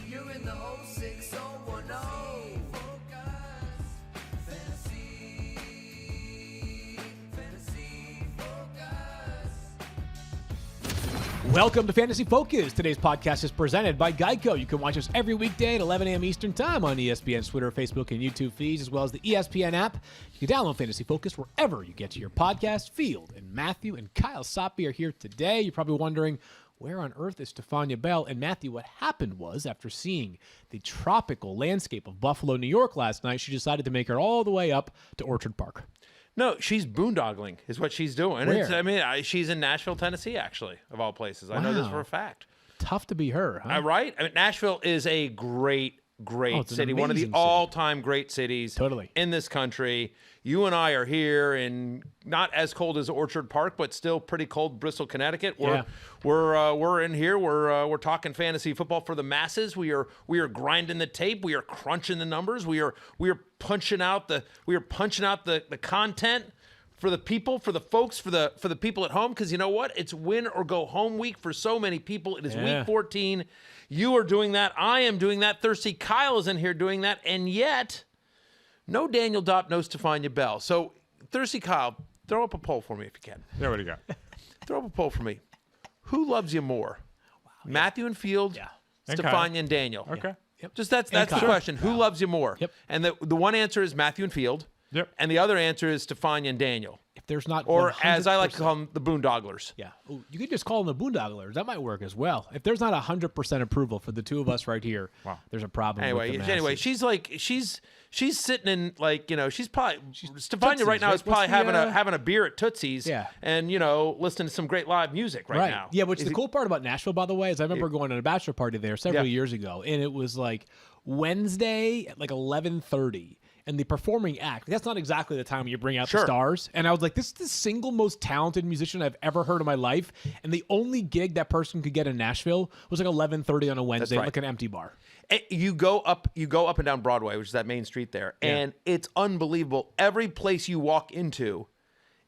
You're in the 06010. Welcome to Fantasy Focus. Today's podcast is presented by Geico. You can watch us every weekday at 11 a.m. Eastern Time on ESPN's Twitter, Facebook, and YouTube feeds, as well as the ESPN app. You can download Fantasy Focus wherever you get to your podcast. Field and Matthew and Kyle Soppe are here today. You're probably wondering, where on earth is Stefania Bell? And Matthew, what happened was, after seeing the tropical landscape of Buffalo, New York last night, she decided to make her all the way up to Orchard Park. No, she's boondoggling is what she's doing. Where? She's in Nashville, Tennessee, actually, of all places. I know this for a fact. Tough to be her, huh? Right? I mean, Nashville is a great city. One of the all-time great cities in this country. You and I are here in not as cold as Orchard Park, but still pretty cold Bristol, Connecticut. We're in here. We're talking fantasy football for the masses. We are grinding the tape. We are crunching the numbers. We are punching out the content for the people, for the folks, for the people at home. Because you know what? It's win or go home week for so many people. It is week 14. You are doing that. I am doing that. Thirsty Kyle is in here doing that. And yet, no Daniel Dopp, no Stefania Bell. So, Thirsty Kyle, throw up a poll for me if you can. Yeah, what do you got? Throw up a poll for me. Who loves you more? Matthew and Field, Stefania and Daniel. Okay. Yep. Just that's the question. Who loves you more? Yep. And the one answer is Matthew and Field. Yep. And the other answer is Stefania and Daniel. If there's not, or as I like to 100%. call them, the Boondogglers. Yeah. Ooh, you could just call them the Boondogglers. That might work as well. If there's not 100% approval for the two of us right here, there's a problem. Anyway, she's sitting in she's probably Stefania right now is probably having a beer at Tootsie's. Yeah. And listening to some great live music right now. Yeah. Which the cool part about Nashville, by the way, is I remember going to a bachelor party there several years ago, and it was like Wednesday at like 11:30. And the performing act, that's not exactly the time you bring out the stars. And I was like, this is the single most talented musician I've ever heard in my life. And the only gig that person could get in Nashville was like 11:30 on a Wednesday, like an empty bar. You go up and down Broadway, which is that main street there, and it's unbelievable. Every place you walk into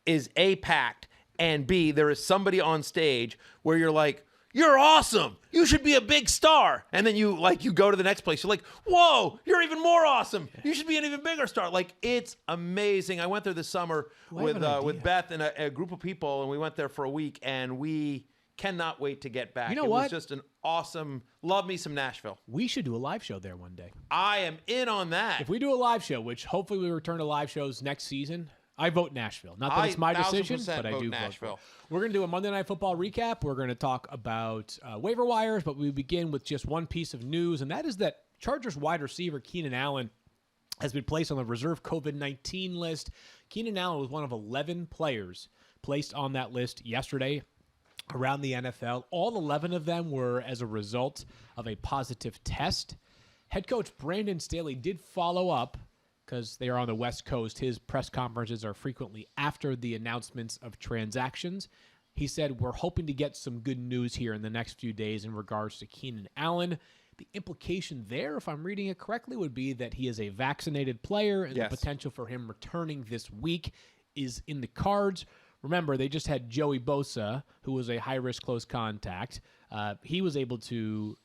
is A, packed, and B, there is somebody on stage where you're like, you're awesome. You should be a big star. And then you go to the next place. You're like, whoa, you're even more awesome. You should be an even bigger star. Like, it's amazing. I went there this summer with Beth and a group of people, and we went there for a week, and we cannot wait to get back. You know it what? was just an awesome, love me some Nashville. We should do a live show there one day. I am in on that. If we do a live show, which hopefully we return to live shows next season, I vote Nashville. Not that it's my decision, but I do Nashville. vote. We're going to do a Monday Night Football recap. We're going to talk about waiver wires, but we begin with just one piece of news, and that is that Chargers wide receiver Keenan Allen has been placed on the reserve COVID-19 list. Keenan Allen was one of 11 players placed on that list yesterday around the NFL. All 11 of them were as a result of a positive test. Head coach Brandon Staley did follow up, because they are on the West Coast. His press conferences are frequently after the announcements of transactions. He said, we're hoping to get some good news here in the next few days in regards to Keenan Allen. The implication there, if I'm reading it correctly, would be that he is a vaccinated player, and the potential for him returning this week is in the cards. Remember, they just had Joey Bosa, who was a high-risk close contact. He was able to,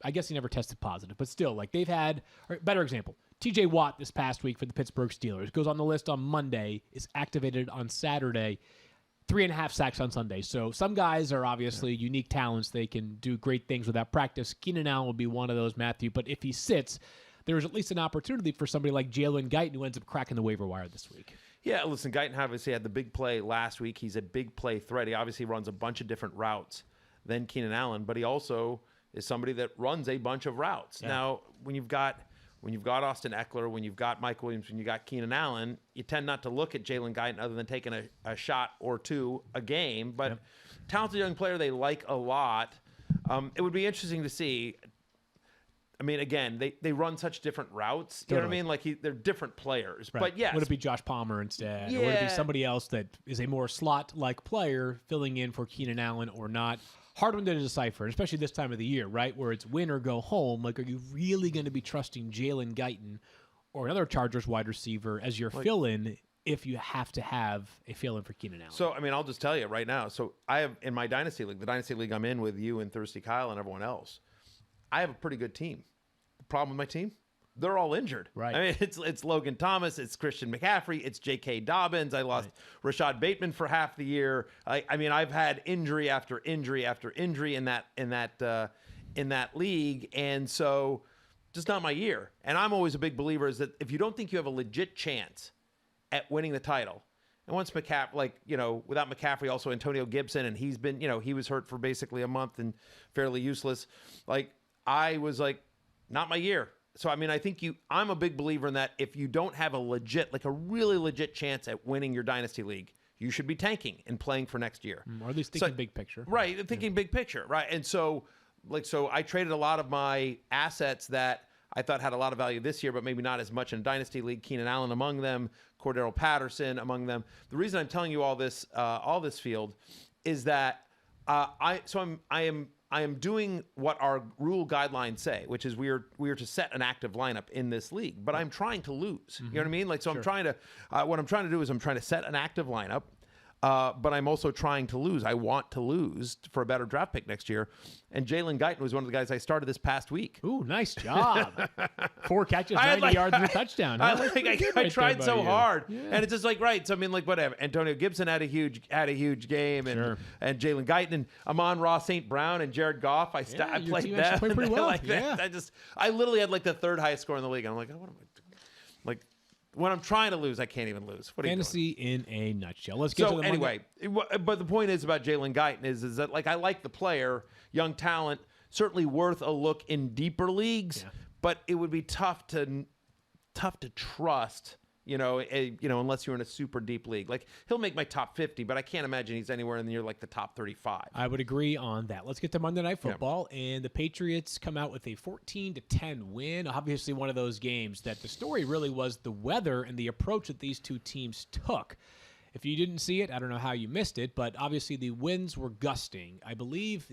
I guess he never tested positive, but still, they've had, better example, TJ Watt this past week for the Pittsburgh Steelers goes on the list on Monday, is activated on Saturday, 3.5 sacks on Sunday. So some guys are obviously unique talents. They can do great things without practice. Keenan Allen will be one of those, Matthew. But if he sits, there's at least an opportunity for somebody like Jaylen Guyton, who ends up cracking the waiver wire this week. Yeah, listen, Guyton obviously had the big play last week. He's a big play threat. He obviously runs a bunch of different routes than Keenan Allen, but he also is somebody that runs a bunch of routes. Yeah. Now, when you've got Austin Eckler, when you've got Mike Williams, when you got Keenan Allen, you tend not to look at Jaylen Guyton other than taking a shot or two a game. But talented young player they like a lot. It would be interesting to see. I mean, again, they run such different routes. You know what I mean? They're different players. Right. But yes. Would it be Josh Palmer instead? Yeah. Or would it be somebody else that is a more slot-like player filling in for Keenan Allen or not? Hard one to decipher, especially this time of the year, right? Where it's win or go home. Are you really going to be trusting Jaylen Guyton or another Chargers wide receiver as your fill-in if you have to have a fill-in for Keenan Allen? So, I mean, I'll just tell you right now. So, I have in my Dynasty League, the Dynasty League I'm in with you and Thirsty Kyle and everyone else, I have a pretty good team. The problem with my team, they're all injured. Right. I mean, it's Logan Thomas, it's Christian McCaffrey, it's J.K. Dobbins. I lost Rashad Bateman for half the year. I mean, I've had injury after injury after injury in that league, and so just not my year. And I'm always a big believer is that if you don't think you have a legit chance at winning the title, and once McCaffrey, without McCaffrey, also Antonio Gibson, and he's been, he was hurt for basically a month and fairly useless. I was not my year. So, I mean, I think I'm a big believer in that if you don't have a really legit chance at winning your dynasty league, you should be tanking and playing for next year. Or at least thinking big picture. Right, thinking big picture, right. And so, I traded a lot of my assets that I thought had a lot of value this year, but maybe not as much in a dynasty league. Keenan Allen among them, Cordero Patterson among them. The reason I'm telling you all this Field, is that I am doing what our rule guidelines say, which is we are to set an active lineup in this league, but I'm trying to lose. You know what I mean? Sure. I'm trying to what I'm trying to do is I'm trying to set an active lineup, but I'm also trying to lose. I want to lose for a better draft pick next year. And Jaylen Guyton was one of the guys I started this past week. Ooh, nice job. 4 catches, 90 yards, and a touchdown. I tried so hard. Yeah. And it's just right. So, I mean, whatever. Antonio Gibson had a huge game, and Jaylen Guyton and Amon-Ra St. Brown and Jared Goff. I played that. Played pretty well. That. I literally had the 3rd highest score in the league. And I'm what am I doing? When I'm trying to lose, I can't even lose. What are Fantasy you doing? in a nutshell. Let's get to the anyway, but the point is about Jaylen Guyton is that I like the player, young talent, certainly worth a look in deeper leagues, but it would be tough to trust, unless you're in a super deep league. He'll make my top 50, but I can't imagine he's anywhere near the top 35. I would agree on that. Let's get to Monday Night Football, and the Patriots come out with a 14-10 win. Obviously, one of those games that the story really was the weather and the approach that these two teams took. If you didn't see it, I don't know how you missed it, but obviously the winds were gusting. I believe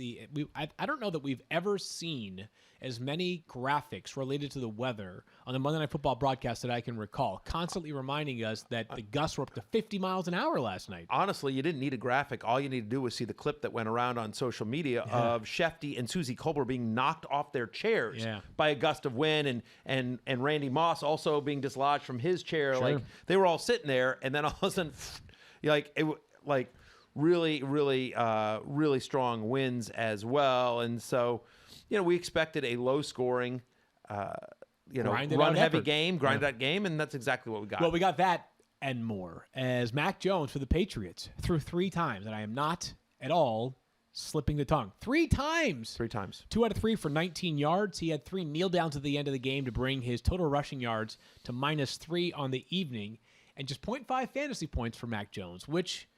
I don't know that we've ever seen as many graphics related to the weather on the Monday Night Football broadcast that I can recall, constantly reminding us that the gusts were up to 50 miles an hour last night. Honestly, you didn't need a graphic. All you need to do was see the clip that went around on social media of Shefty and Susie Colbert being knocked off their chairs by a gust of wind, and Randy Moss also being dislodged from his chair. Sure. They were all sitting there, and then all of a sudden, really strong winds as well. And so, we expected a low scoring, run heavy game, grinded out game, and that's exactly what we got. Well, we got that and more, as Mac Jones for the Patriots threw 3 times, and I am not at all slipping the tongue. 3 times. 3 times. 2 out of 3 for 19 yards. He had 3 kneel downs at the end of the game to bring his total rushing yards to -3 on the evening, and just 0.5 fantasy points for Mac Jones, which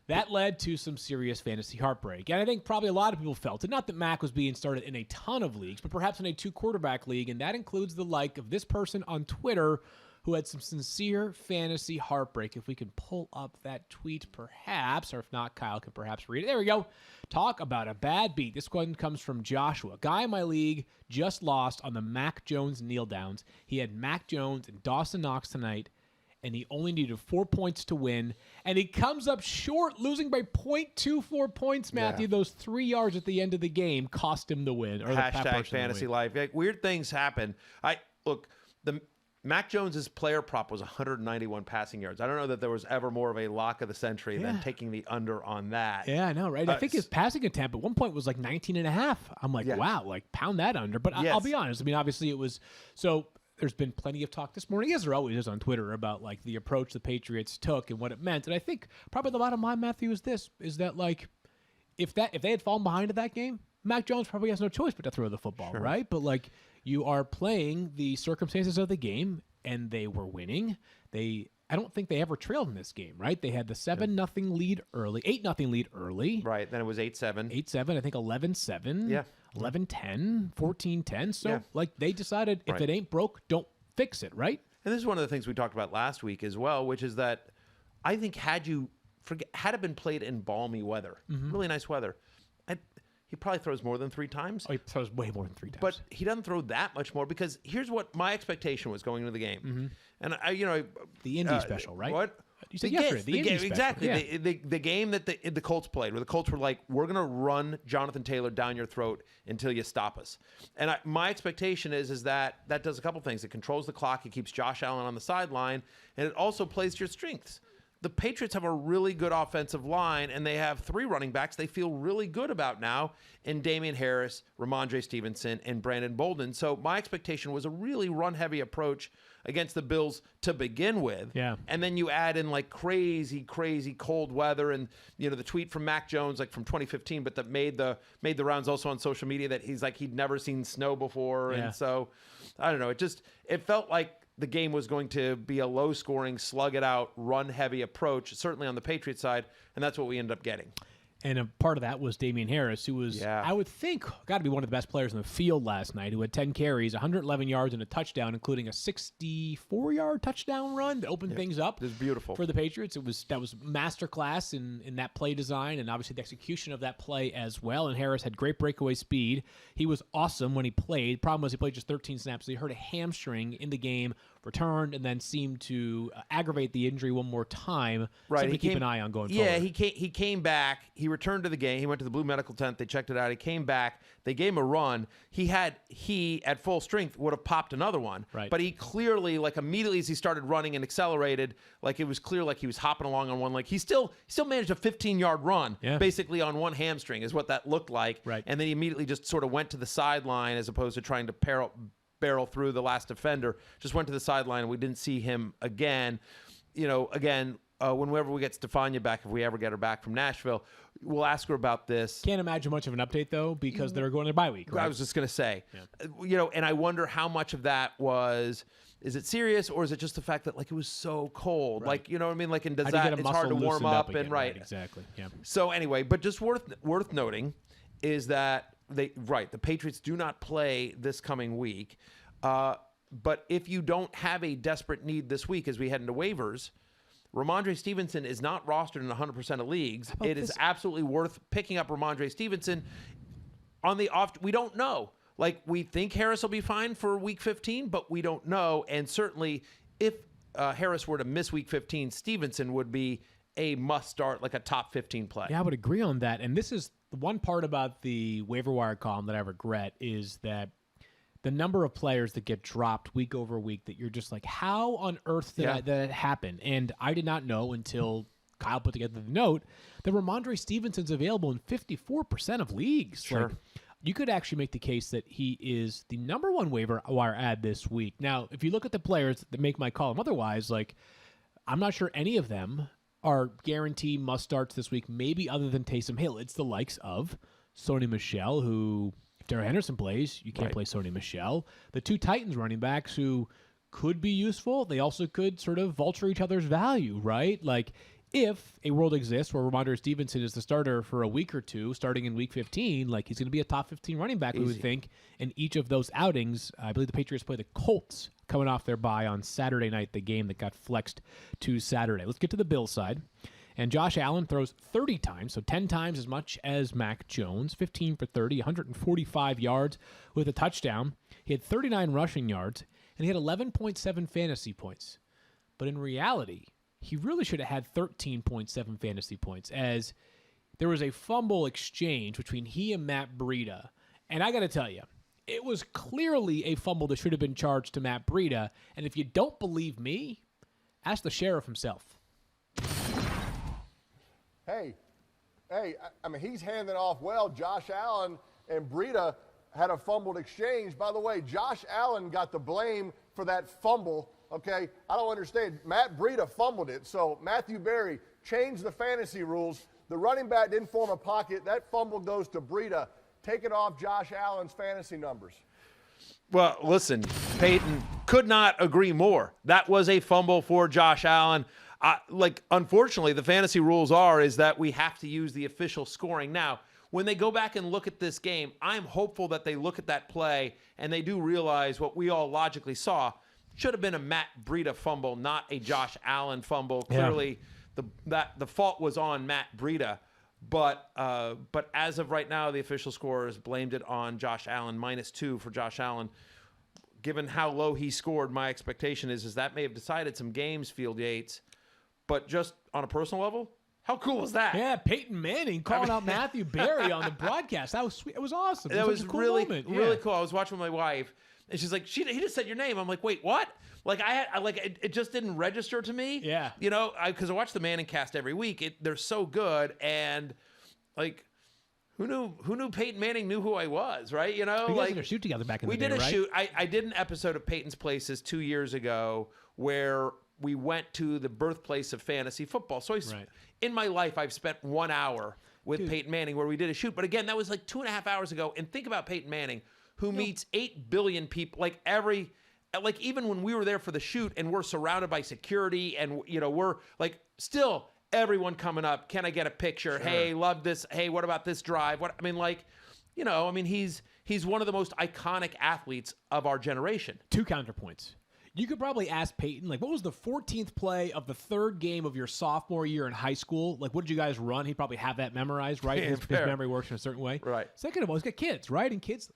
that led to some serious fantasy heartbreak. And I think probably a lot of people felt it. Not that Mac was being started in a ton of leagues, but perhaps in a 2-quarterback league, and that includes the like of this person on Twitter who had some sincere fantasy heartbreak. If we can pull up that tweet perhaps, or if not, Kyle can perhaps read it. There we go. Talk about a bad beat. This one comes from Joshua. Guy in my league just lost on the Mac Jones kneel downs. He had Mac Jones and Dawson Knox tonight, and he only needed 4 points to win. And he comes up short, losing by 0.24 points, Matthew. Those 3 yards at the end of the game cost him the win. Or Hashtag fantasy life. Weird things happen. The Mac Jones's player prop was 191 passing yards. I don't know that there was ever more of a lock of the century than taking the under on that. Yeah, I know, right? I think his passing attempt at one point was 19.5. I'm wow, pound that under. But I'll be honest. I mean, obviously it was so. There's been plenty of talk this morning, as there always is on Twitter, about the approach the Patriots took and what it meant. And I think probably the bottom line, Matthew, is that if they had fallen behind at that game, Mac Jones probably has no choice but to throw the football, right? But you are playing the circumstances of the game, and they were winning. I don't think they ever trailed in this game, right? They had the 7-0 lead early, 8-0 lead early. Right. Then it was 8-7. 8-7. I think 11-7. Yeah. 11-10, 14-10. So, they decided if it ain't broke, don't fix it, right? And this is one of the things we talked about last week as well, which is that I think had it been played in balmy weather, really nice weather, he probably throws more than 3 times. Oh, he throws way more than 3 times. But he doesn't throw that much more, because here's what my expectation was going into the game. And the Indy special, right? What? You said yesterday. The game, exactly. Yeah. The game that the Colts played, where the Colts were like, we're going to run Jonathan Taylor down your throat until you stop us. And my expectation is that does a couple things. It controls the clock. It keeps Josh Allen on the sideline. And it also plays to your strengths. The Patriots have a really good offensive line, and they have 3 running backs they feel really good about now in Damian Harris, Rhamondre Stevenson, and Brandon Bolden. So my expectation was a really run-heavy approach against the Bills to begin with. Yeah. And then you add in like crazy cold weather, and the tweet from Mac Jones like from 2015, but that made the rounds also on social media that he's like he'd never seen snow before. Yeah. And so I don't know. It felt like the game was going to be a low-scoring, slug-it-out, run-heavy approach, certainly on the Patriots side, and that's what we ended up getting. And a part of that was Damian Harris, who was, I would think, got to be one of the best players in the field last night, who had 10 carries, 111 yards, and a touchdown, including a 64-yard touchdown run to open things up. It was beautiful for the Patriots. That was masterclass in that play design and obviously the execution of that play as well. And Harris had great breakaway speed. He was awesome when he played. Problem was he played just 13 snaps. So he hurt a hamstring in the game, returned, and then seemed to aggravate the injury one more time. Right. Something to keep an eye on going forward. Yeah, he came back. He returned to the game. He went to the Blue Medical Tent. They checked it out. He came back. They gave him a run. He at full strength would have popped another one. Right. But he clearly, like immediately as he started running and accelerated, like it was clear like he was hopping along on one leg. He still managed a 15-yard run basically on one hamstring is what that looked like. Right. And then he immediately just sort of went to the sideline as opposed to trying to barrel through the last defender. Just went to the sideline, and we didn't see him again. Whenever we get Stefania back, if we ever get her back from Nashville, we'll ask her about this. Can't imagine much of an update, though, because they're going to their bye week, right? I was just going to say, and I wonder how much of that was, is it serious, or is it just the fact that, like, it was so cold? Right. Like, you know what I mean? Like, and it's hard to warm up again, and right. Exactly, yeah. So anyway, but just worth noting is that the Patriots do not play this coming week. But if you don't have a desperate need this week as we head into waivers, Rhamondre Stevenson is not rostered in 100% of leagues. It is absolutely worth picking up Rhamondre Stevenson on the off. We don't know. Like, we think Harris will be fine for week 15, but we don't know. And certainly if Harris were to miss week 15, Stevenson would be a must start, like a top 15 play. Yeah, I would agree on that. And this is the one part about the waiver wire column that I regret is that the number of players that get dropped week over week that you're just like, how on earth did that happen? And I did not know until Kyle put together the note that Rhamondre Stevenson's available in 54% of leagues. Sure. Like, you could actually make the case that he is the number one waiver wire ad this week. Now, if you look at the players that make my column otherwise, like, I'm not sure any of them are guaranteed must starts this week, maybe other than Taysom Hill. It's the likes of Sony Michel, who, if Darrell Henderson plays, you can't play Sony Michel. The 2 Titans running backs who could be useful. They also could sort of vulture each other's value, right? Like, if a world exists where Rhamondre Stevenson is the starter for a week or two, starting in week 15, like, he's going to be a top 15 running back, we would think, in each of those outings. I believe the Patriots play the Colts coming off their bye on Saturday night, the game that got flexed to Saturday. Let's get to the Bills side. And Josh Allen throws 30 times, so 10 times as much as Mac Jones, 15 for 30, 145 yards with a touchdown. He had 39 rushing yards, and he had 11.7 fantasy points. But in reality, he really should have had 13.7 fantasy points, as there was a fumble exchange between he and Matt Breida. And I got to tell you, it was clearly a fumble that should have been charged to Matt Breida. And if you don't believe me, ask the sheriff himself. Hey, I mean, he's handing off well. Josh Allen and Breida had a fumbled exchange. By the way, Josh Allen got the blame for that fumble, okay? I don't understand. Matt Breida fumbled it. So Matthew Berry changed the fantasy rules. The running back didn't form a pocket. That fumble goes to Breida. Take it off Josh Allen's fantasy numbers. Well, listen, Peyton, could not agree more. That was a fumble for Josh Allen. Unfortunately, the fantasy rules is that we have to use the official scoring. Now, when they go back and look at this game, I'm hopeful that they look at that play and they do realize what we all logically saw should have been a Matt Breida fumble, not a Josh Allen fumble. Clearly, the fault was on Matt Breida. But as of right now, the official score has blamed it on Josh Allen, -2 for Josh Allen. Given how low he scored, my expectation is that may have decided some games, Field Yates. But just on a personal level, how cool is that? Yeah, Peyton Manning calling out Matthew Berry on the broadcast. That was sweet. It was awesome. That was a cool really, moment. really cool. I was watching with my wife, and she's like, he just said your name. I'm like, wait, what? Like it just didn't register to me. Yeah. You know, because I watch the Manning cast every week. They're so good, and like, who knew Peyton Manning knew who I was, right? You know, you guys did a shoot together back in the day, We did a right? shoot. I did an episode of Peyton's Places 2 years ago where we went to the birthplace of fantasy football. So in my life, I've spent 1 hour with Peyton Manning where we did a shoot. But again, that was like 2.5 hours ago. And think about Peyton Manning, who meets 8 billion people, like even when we were there for the shoot and we're surrounded by security and, you know, we're like still everyone coming up. Can I get a picture? Sure. Hey, love this. Hey, what about this drive? He's one of the most iconic athletes of our generation. 2 counterpoints. You could probably ask Peyton, like, what was the 14th play of the 3rd game of your sophomore year in high school? Like, what did you guys run? He'd probably have that memorized, right? His memory works in a certain way. Right. Second of all, he's got kids, right? And kids,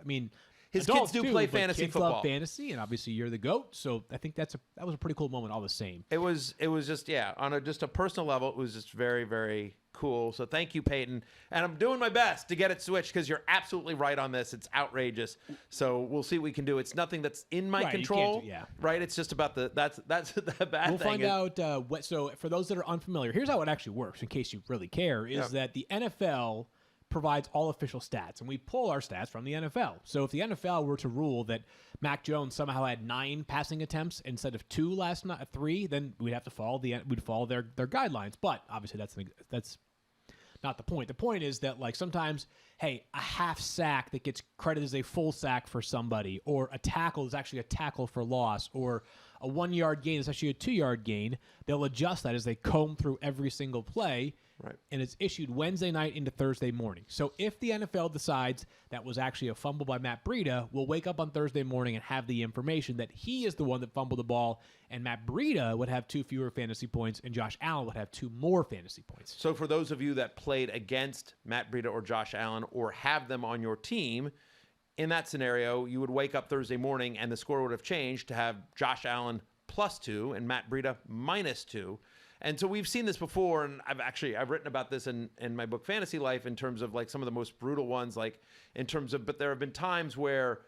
his adults kids do play but fantasy kids football. love fantasy, and obviously you're the GOAT. So I think that was a pretty cool moment all the same. It was just, on a personal level, it was just very, very cool. So thank you, Peyton. And I'm doing my best to get it switched because you're absolutely right on this. It's outrageous. So we'll see what we can do. It's nothing that's in my control. Right? It's just about that's the bad We'll thing. We'll find out so for those that are unfamiliar, here's how it actually works in case you really care, is that the NFL provides all official stats, and we pull our stats from the NFL. So if the NFL were to rule that Mac Jones somehow had 9 passing attempts instead of 2 last night, 3, then we'd have to follow their guidelines. But obviously that's not the point. The point is that, like, sometimes, hey, a half sack that gets credited as a full sack for somebody, or a tackle is actually a tackle for loss, or a 1-yard gain is actually a 2-yard gain. They'll adjust that as they comb through every single play. Right. And it's issued Wednesday night into Thursday morning. So if the NFL decides that was actually a fumble by Matt Breida, we'll wake up on Thursday morning and have the information that he is the one that fumbled the ball, and Matt Breida would have 2 fewer fantasy points, and Josh Allen would have 2 more fantasy points. So for those of you that played against Matt Breida or Josh Allen or have them on your team, in that scenario, you would wake up Thursday morning and the score would have changed to have Josh Allen +2 and Matt Breida -2. And so we've seen this before, and I've written about this in my book Fantasy Life in terms of like some of the most brutal ones, like in terms of, but there have been times where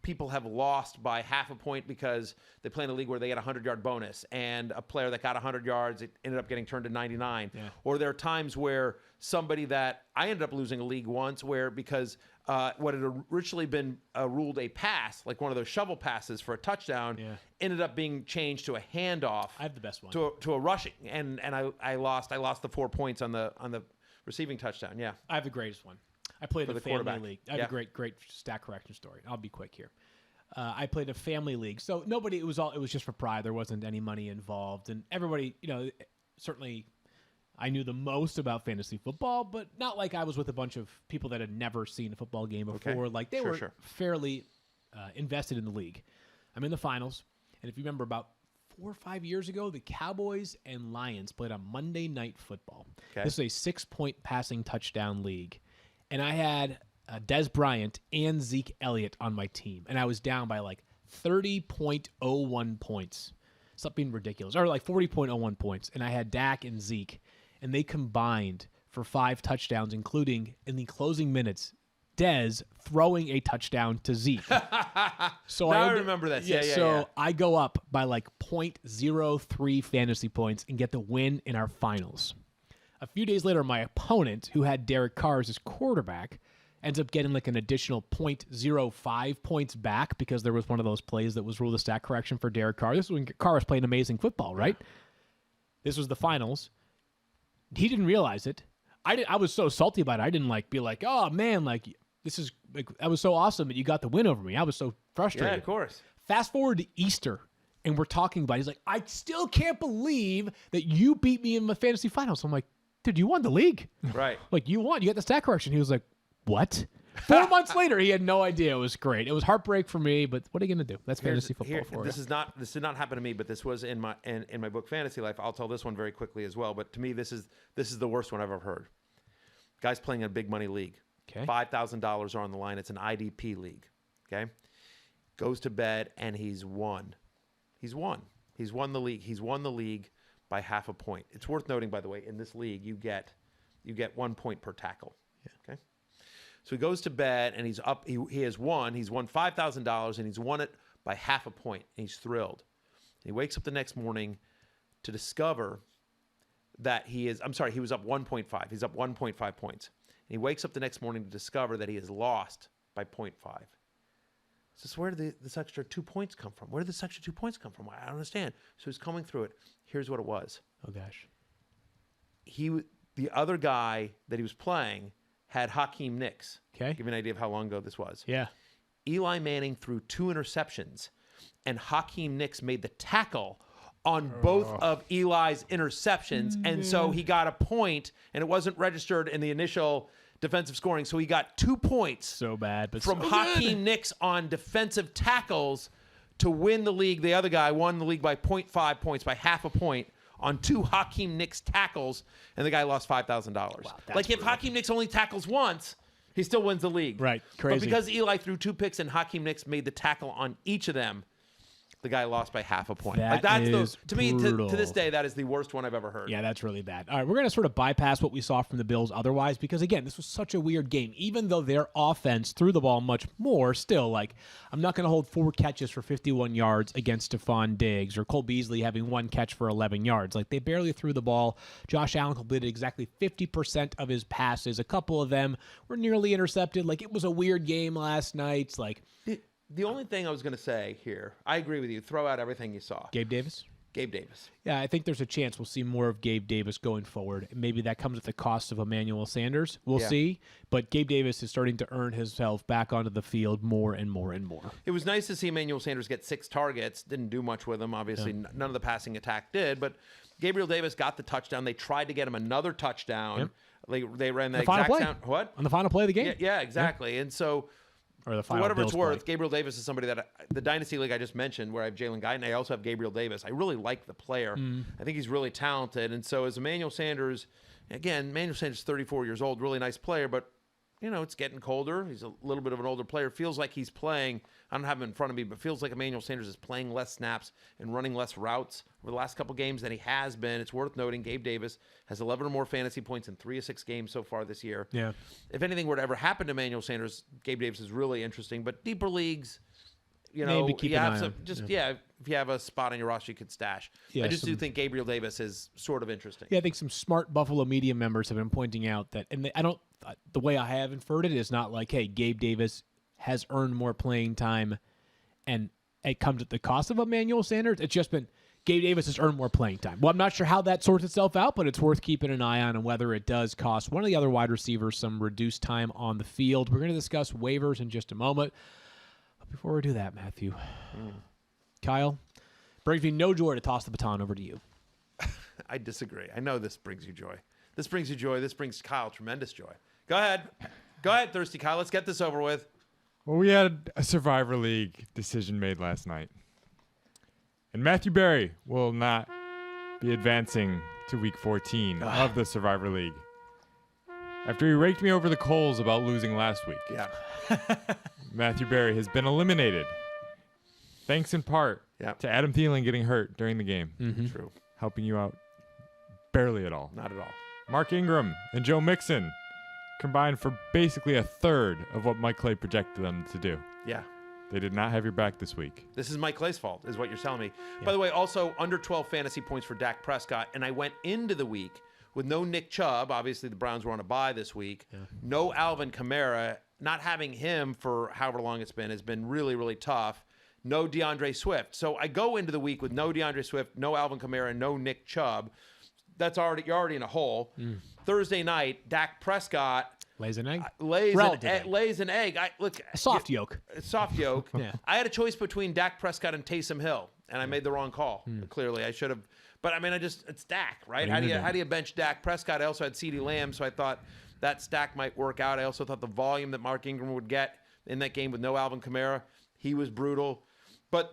people have lost by half a point because they play in a league where they get a 100-yard bonus, and a player that got 100 yards, it ended up getting turned to 99. Yeah. Or there are times where somebody that I ended up losing a league once where because what had originally been ruled a pass, like one of those shovel passes for a touchdown, ended up being changed to a handoff. I have the best one. To a rushing, and I lost the 4 points on the receiving touchdown. Yeah, I have the greatest one. I played a family league. I have a great stat correction story. I'll be quick here. I played a family league, so it was just for pride. There wasn't any money involved, and everybody, certainly I knew the most about fantasy football, but not like I was with a bunch of people that had never seen a football game before. Okay. Like they were fairly invested in the league. I'm in the finals, and if you remember about 4 or 5 years ago, the Cowboys and Lions played on Monday Night Football. Okay. This is a 6-point passing touchdown league. And I had Des Bryant and Zeke Elliott on my team. And I was down by like 30.01 points. Something ridiculous. Or like 40.01 points. And I had Dak and Zeke. And they combined for 5 touchdowns, including in the closing minutes, Dez throwing a touchdown to Zeke. So I remember that. Yeah. I go up by like 0.03 fantasy points and get the win in our finals. A few days later, my opponent, who had Derek Carr as his quarterback, ends up getting like an additional 0.05 points back because there was one of those plays that was ruled a stat correction for Derek Carr. This was when Carr was playing amazing football, right? Yeah. This was the finals. He didn't realize it. I was so salty about it. I didn't be like, oh man, this is that was so awesome that you got the win over me. I was so frustrated. Yeah, of course. Fast forward to Easter. And we're talking about it. He's like, I still can't believe that you beat me in my fantasy finals. So I'm like, dude, you won the league. Right. You won. You got the stat correction. He was like, what? 4 months later, he had no idea. It was great. It was heartbreak for me, but what are you going to do? That's fantasy football for you. This did not happen to me, but this was in my book Fantasy Life. I'll tell this one very quickly as well. But to me, this is the worst one I've ever heard. Guy's playing in a big money league. Okay. $5,000 are on the line. It's an IDP league. Okay. Goes to bed and he's won. He's won the league. He's won the league by half a point. It's worth noting, by the way, in this league, you get 1 point per tackle. Yeah. Okay. So he goes to bed and he's up. He has won. He's won $5,000 and he's won it by half a point. And he's thrilled. And he wakes up the next morning to discover that he was up 1.5. He's up 1.5 points. And he wakes up the next morning to discover that he has lost by 0.5. So where did this extra 2 points come from? Where did this extra 2 points come from? I don't understand. So he's coming through it. Here's what it was. Oh, gosh. The other guy that he was playing had Hakeem Nicks. Okay. Give you an idea of how long ago this was. Yeah. Eli Manning threw 2 interceptions, and Hakeem Nicks made the tackle on both of Eli's interceptions. And so he got a point, and it wasn't registered in the initial defensive scoring. So he got 2 points. So bad, but from so Hakeem Nicks on defensive tackles to win the league. The other guy won the league by 0.5 points, by half a point, on 2 Hakeem Nicks tackles, and the guy lost $5,000. Wow, like if Hakeem Nicks only tackles once, he still wins the league. Right, crazy. But because Eli threw 2 picks and Hakeem Nicks made the tackle on each of them, the guy lost by half a point. To me, to this day, that is the worst one I've ever heard. Yeah, that's really bad. All right, we're going to sort of bypass what we saw from the Bills otherwise because, again, this was such a weird game. Even though their offense threw the ball much more, still, like, I'm not going to hold 4 catches for 51 yards against Stephon Diggs or Cole Beasley having 1 catch for 11 yards. Like, they barely threw the ball. Josh Allen completed exactly 50% of his passes. A couple of them were nearly intercepted. Like, it was a weird game last night. It's like... The only thing I was going to say here, I agree with you. Throw out everything you saw. Gabe Davis? Gabe Davis. Yeah, I think there's a chance we'll see more of Gabe Davis going forward. Maybe that comes at the cost of Emmanuel Sanders. We'll see. But Gabe Davis is starting to earn himself back onto the field more and more and more. It was nice to see Emmanuel Sanders get 6 targets. Didn't do much with them. Obviously, none of the passing attack did. But Gabriel Davis got the touchdown. They tried to get him another touchdown. Yep. They ran the exact sound. What? On the final play of the game? Yeah, exactly. Yeah. And so... For whatever it's worth, Gabriel Davis is somebody that the Dynasty League I just mentioned, where I have Jalen Guyton, I also have Gabriel Davis. I really like the player. I think he's really talented. And so as Emmanuel Sanders, again, Emmanuel Sanders is 34 years old, really nice player, but, you know, it's getting colder. He's a little bit of an older player. Feels like he's playing, I don't have him in front of me, but feels like Emmanuel Sanders is playing less snaps and running less routes over the last couple games than he has been. It's worth noting Gabe Davis has 11 or more fantasy points in 3 of 6 games so far this year. Yeah. If anything were to ever happen to Emmanuel Sanders, Gabe Davis is really interesting. But deeper leagues, you know, if you have a spot on your roster you could stash. Yeah, I just do think Gabriel Davis is sort of interesting. Yeah, I think some smart Buffalo media members have been pointing out that, and the way I have inferred it is not like, hey, Gabe Davis has earned more playing time and it comes at the cost of Emmanuel Sanders. It's just been Gabe Davis has earned more playing time. Well, I'm not sure how that sorts itself out, but it's worth keeping an eye on and whether it does cost one of the other wide receivers some reduced time on the field. We're going to discuss waivers in just a moment. But before we do that, Matthew, Kyle, brings me no joy to toss the baton over to you. I disagree. I know this brings you joy. This brings you joy. This brings Kyle tremendous joy. Go ahead. Go ahead, Thirsty Kyle. Let's get this over with. Well, we had a Survivor League decision made last night. And Matthew Berry will not be advancing to Week 14 of the Survivor League. After he raked me over the coals about losing last week. Yeah. Matthew Berry has been eliminated. Thanks in part to Adam Thielen getting hurt during the game. Mm-hmm. True. Helping you out barely at all. Not at all. Mark Ingram and Joe Mixon combined for basically a third of what Mike Clay projected them to do. Yeah. They did not have your back this week. This is Mike Clay's fault, is what you're telling me. Yeah. By the way, also under 12 fantasy points for Dak Prescott, and I went into the week with no Nick Chubb. Obviously, the Browns were on a bye this week. Yeah. No Alvin Kamara. Not having him for however long it's been has been really, really tough. No DeAndre Swift. So I go into the week with no DeAndre Swift, no Alvin Kamara, no Nick Chubb. You're already in a hole. Thursday night, Dak Prescott lays an egg. Lays an egg. A soft yolk. Soft yolk. Yeah. I had a choice between Dak Prescott and Taysom Hill, and I made the wrong call. Clearly, I should have. But I mean, it's Dak, right? How do you bench Dak Prescott? I also had CeeDee Lamb, so I thought that stack might work out. I also thought the volume that Mark Ingram would get in that game with no Alvin Kamara, he was brutal. But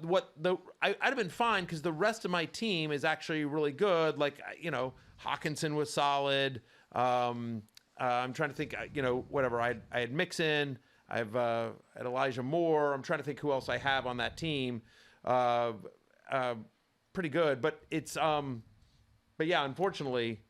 I'd have been fine because the rest of my team is actually really good. Like, you know, Hawkinson was solid. I'm trying to think, whatever. I had Mixon. I had Elijah Moore. I'm trying to think who else I have on that team. Pretty good. But it's But yeah, unfortunately,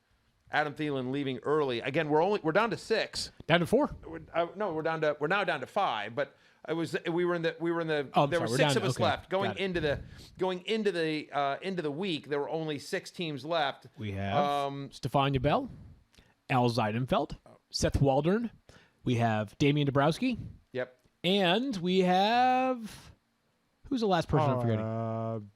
Adam Thielen leaving early. Again, we're down to 6. Down to 4. We're now down to 5. But we were in the. Oh, there were sorry, 6 of us left Got into the week. There were only 6 teams left. We have Stephania Bell, Al Zeidenfeld, Seth Waldern. We have Damian Dabrowski. Yep. And we have, who's the last person I'm forgetting?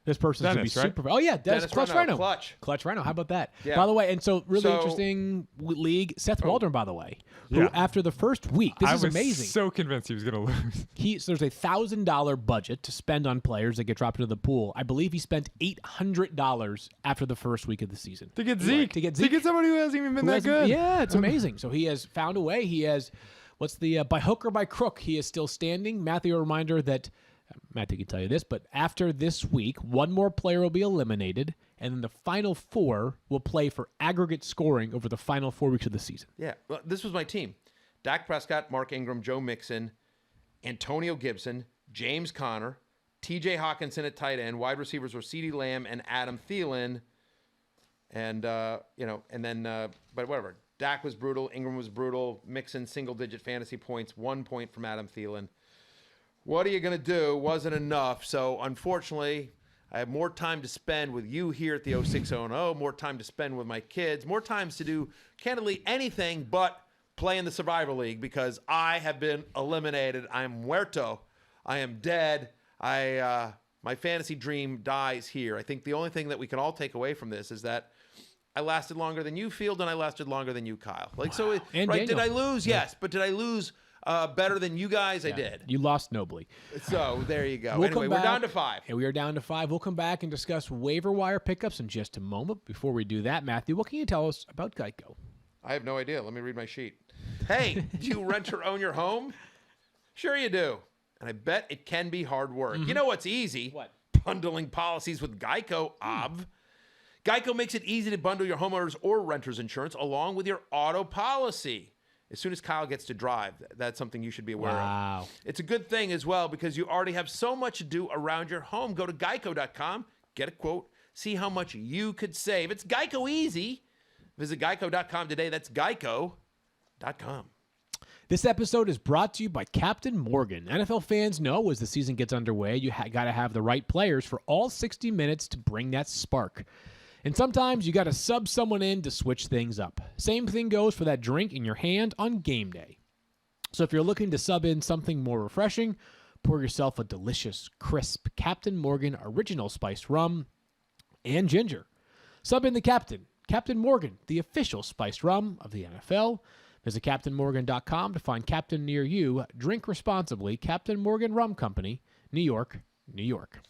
This person's going to be super. Oh, yeah. Dennis Clutch Rhino. Clutch Rhino. How about that? Yeah. By the way, and so really interesting league. Seth Waldron, by the way, who after the first week, this is amazing. I was so convinced he was going to lose. There's a $1,000 budget to spend on players that get dropped into the pool. I believe he spent $800 after the first week of the season. To get Zeke. To get somebody who hasn't even been that good. Yeah, it's amazing. So he has found a way. He has, by hook or by crook, he is still standing. Matthew, a reminder that, Matthew can tell you this, but after this week, one more player will be eliminated, and then the final 4 will play for aggregate scoring over the final 4 weeks of the season. Yeah, well, this was my team. Dak Prescott, Mark Ingram, Joe Mixon, Antonio Gibson, James Conner, T.J. Hawkinson at tight end. Wide receivers were CeeDee Lamb and Adam Thielen. And, but whatever. Dak was brutal. Ingram was brutal. Mixon, single-digit fantasy points. 1 point from Adam Thielen. What are you going to do? Wasn't enough. So, unfortunately, I have more time to spend with you here at the 0600, more time to spend with my kids, more times to do, candidly, anything but play in the Survivor League because I have been eliminated. I am muerto. I am dead. My fantasy dream dies here. I think the only thing that we can all take away from this is that I lasted longer than you, Field, and I lasted longer than you, Kyle. Like, so, right? Daniel. Did I lose? Yeah. Yes. But did I lose better than you guys? Yeah. I did. You lost nobly. So there you go. Anyway, we're down to 5. Yeah, we are down to 5. We'll come back and discuss waiver wire pickups in just a moment. Before we do that, Matthew, what can you tell us about Geico? I have no idea. Let me read my sheet. Hey, do you rent or own your home? Sure you do. And I bet it can be hard work. Mm-hmm. You know what's easy? What? Bundling policies with Geico, Geico makes it easy to bundle your homeowners or renters insurance along with your auto policy. As soon as Kyle gets to drive, that's something you should be aware of. It's a good thing as well because you already have so much to do around your home. Go to geico.com, get a quote, see how much you could save. It's Geico easy. Visit geico.com today. That's geico.com. This episode is brought to you by Captain Morgan. NFL fans know as the season gets underway, you got to have the right players for all 60 minutes to bring that spark. And sometimes you got to sub someone in to switch things up. Same thing goes for that drink in your hand on game day. So if you're looking to sub in something more refreshing, pour yourself a delicious, crisp Captain Morgan Original Spiced Rum and Ginger. Sub in the Captain Morgan, the official spiced rum of the NFL. Visit CaptainMorgan.com to find Captain near you. Drink responsibly. Captain Morgan Rum Company, New York, New York.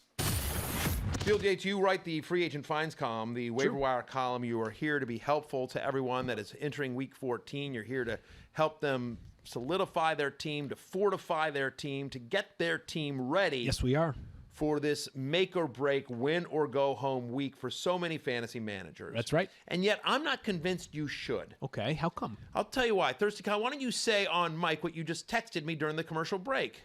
Field Yates, you write the free agent finds column, the waiver wire column. You are here to be helpful to everyone that is entering week 14. You're here to help them solidify their team, to fortify their team, to get their team ready. Yes, we are. For this make or break, win or go home week for so many fantasy managers. That's right. And yet I'm not convinced you should. Okay, how come? I'll tell you why. Thirsty Kyle, why don't you say on mic what you just texted me during the commercial break?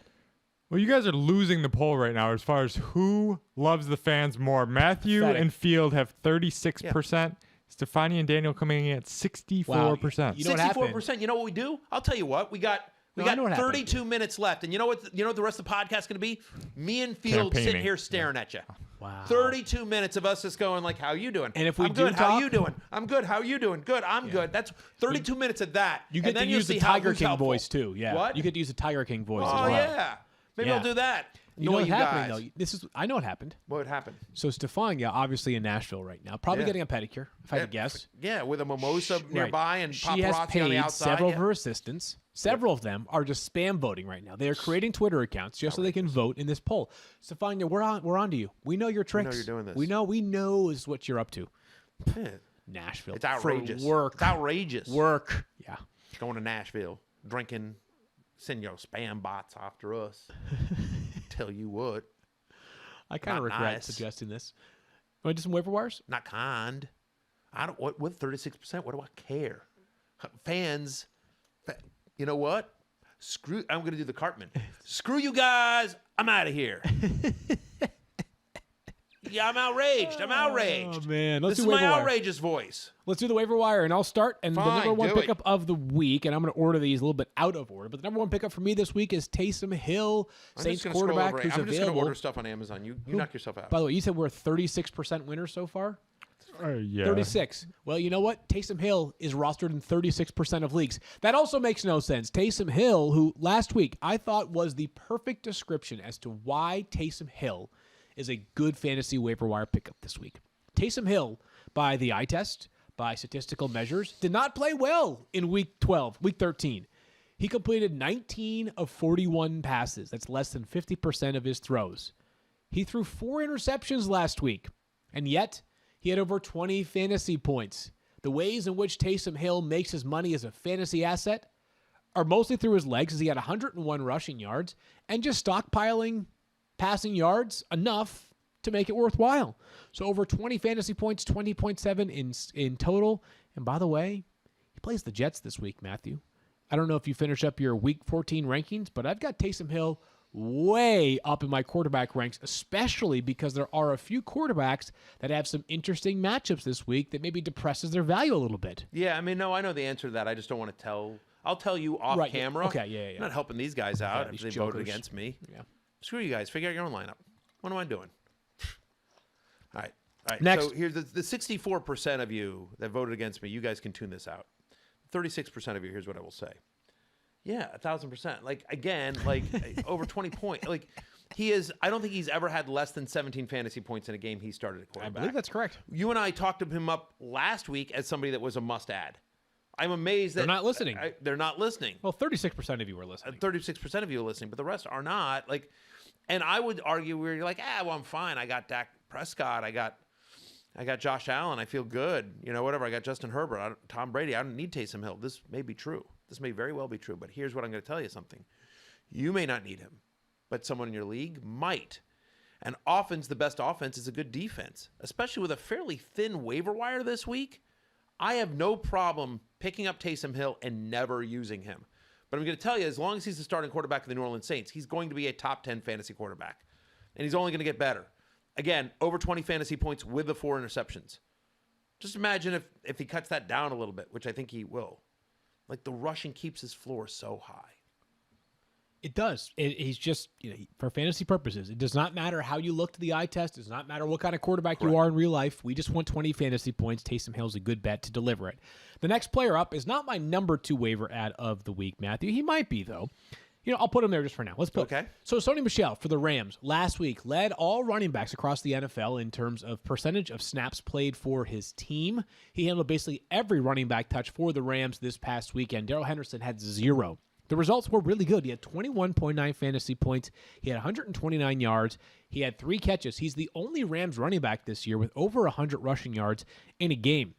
Well, you guys are losing the poll right now as far as who loves the fans more. Matthew and Field have 36%. Yeah. Stefani and Daniel coming in at 64%. Wow. You know 64%. You know what we do? I'll tell you what. We got 32 minutes left. And you know what the rest of the podcast is going to be? Me and Field sitting here staring at you. Wow. 32 minutes of us just going like, how you doing? And if we I'm do good. How you doing? I'm good. How you doing? Good. I'm good. That's 32 minutes of that. You get to use the Tiger King voice too. Yeah. What? You get to use the Tiger King voice as well. Oh, yeah. Maybe I'll do that. You know what happened, though? I know what happened. What happened? So Stefania, obviously in Nashville right now, probably getting a pedicure, if I had to guess. Yeah, with a mimosa nearby and paparazzi on the outside. She has paid several of her assistants. Several of them are just spam voting right now. They are creating Twitter accounts just so they can vote in this poll. Stefania, we're on to you. We know your tricks. We know you're doing this. We know is what you're up to. Yeah. Nashville. It's outrageous. For work. It's outrageous. Work. Yeah. Going to Nashville, drinking, send your spam bots after us. Tell you what. I kind of regret suggesting this. Want to do some waiver wires? Not kind. I don't. What 36%? What do I care? Fans. You know what? Screw. I'm going to do the Cartman. Screw you guys. I'm out of here. Yeah, I'm outraged. Oh, man. This is my outrageous voice. Let's do the waiver wire, and I'll start. And Fine, the number one pickup of the week, and I'm going to order these a little bit out of order, but the number one pickup for me this week is Taysom Hill, Saints quarterback who's available. I'm just going to order stuff on Amazon. You knock yourself out. By the way, you said we're 36% winners so far? Yeah. 36. Well, you know what? Taysom Hill is rostered in 36% of leagues. That also makes no sense. Taysom Hill, who last week I thought was the perfect description as to why Taysom Hill is a good fantasy waiver wire pickup this week. Taysom Hill, by the eye test, by statistical measures, did not play well in week 13. He completed 19 of 41 passes. That's less than 50% of his throws. He threw 4 interceptions last week, and yet he had over 20 fantasy points. The ways in which Taysom Hill makes his money as a fantasy asset are mostly through his legs, as he had 101 rushing yards, and just stockpiling passing yards enough to make it worthwhile. So over 20 fantasy points, 20.7 in total. And by the way, he plays the Jets this week, Matthew. I don't know if you finish up your week 14 rankings, but I've got Taysom Hill way up in my quarterback ranks, especially because there are a few quarterbacks that have some interesting matchups this week that maybe depresses their value a little bit. Yeah, I mean, no, I know the answer to that. I just don't want to tell. I'll tell you off camera. Okay, yeah. I'm not helping these guys out if they jokers. voted against me. Yeah. Screw you guys. Figure out your own lineup. What am I doing? All right. Next. So here's the 64% of you that voted against me. You guys can tune this out. 36% of you, here's what I will say. Yeah, 1,000%. Like, again, like over 20 points. Like, he is, I don't think he's ever had less than 17 fantasy points in a game he started at quarterback. I believe that's correct. You and I talked him up last week as somebody that was a must-add. I'm amazed that they're not listening. They're not listening. Well, 36% of you are listening. 36% of you are listening, but the rest are not. Like, and I would argue where you're like, well, I'm fine. I got Dak Prescott. I got Josh Allen. I feel good. You know, whatever. I got Justin Herbert. Tom Brady. I don't need Taysom Hill. This may be true. This may very well be true. But here's what I'm going to tell you something. You may not need him, but someone in your league might. And the best offense is a good defense, especially with a fairly thin waiver wire this week. I have no problem picking up Taysom Hill and never using him. But I'm going to tell you, as long as he's the starting quarterback of the New Orleans Saints, he's going to be a top 10 fantasy quarterback. And he's only going to get better. Again, over 20 fantasy points with the 4 interceptions. Just imagine if he cuts that down a little bit, which I think he will. Like, the rushing keeps his floor so high. It does. He's just, for fantasy purposes, it does not matter how you look to the eye test. It does not matter what kind of quarterback you are in real life. We just want 20 fantasy points. Taysom Hill's a good bet to deliver it. The next player up is not my number 2 waiver ad of the week, Matthew. He might be, though. I'll put him there just for now. Let's put. Okay. So Sony Michel for the Rams last week led all running backs across the NFL in terms of percentage of snaps played for his team. He handled basically every running back touch for the Rams this past weekend. Darrell Henderson had 0. The results were really good. He had 21.9 fantasy points. He had 129 yards. He had 3 catches. He's the only Rams running back this year with over 100 rushing yards in a game.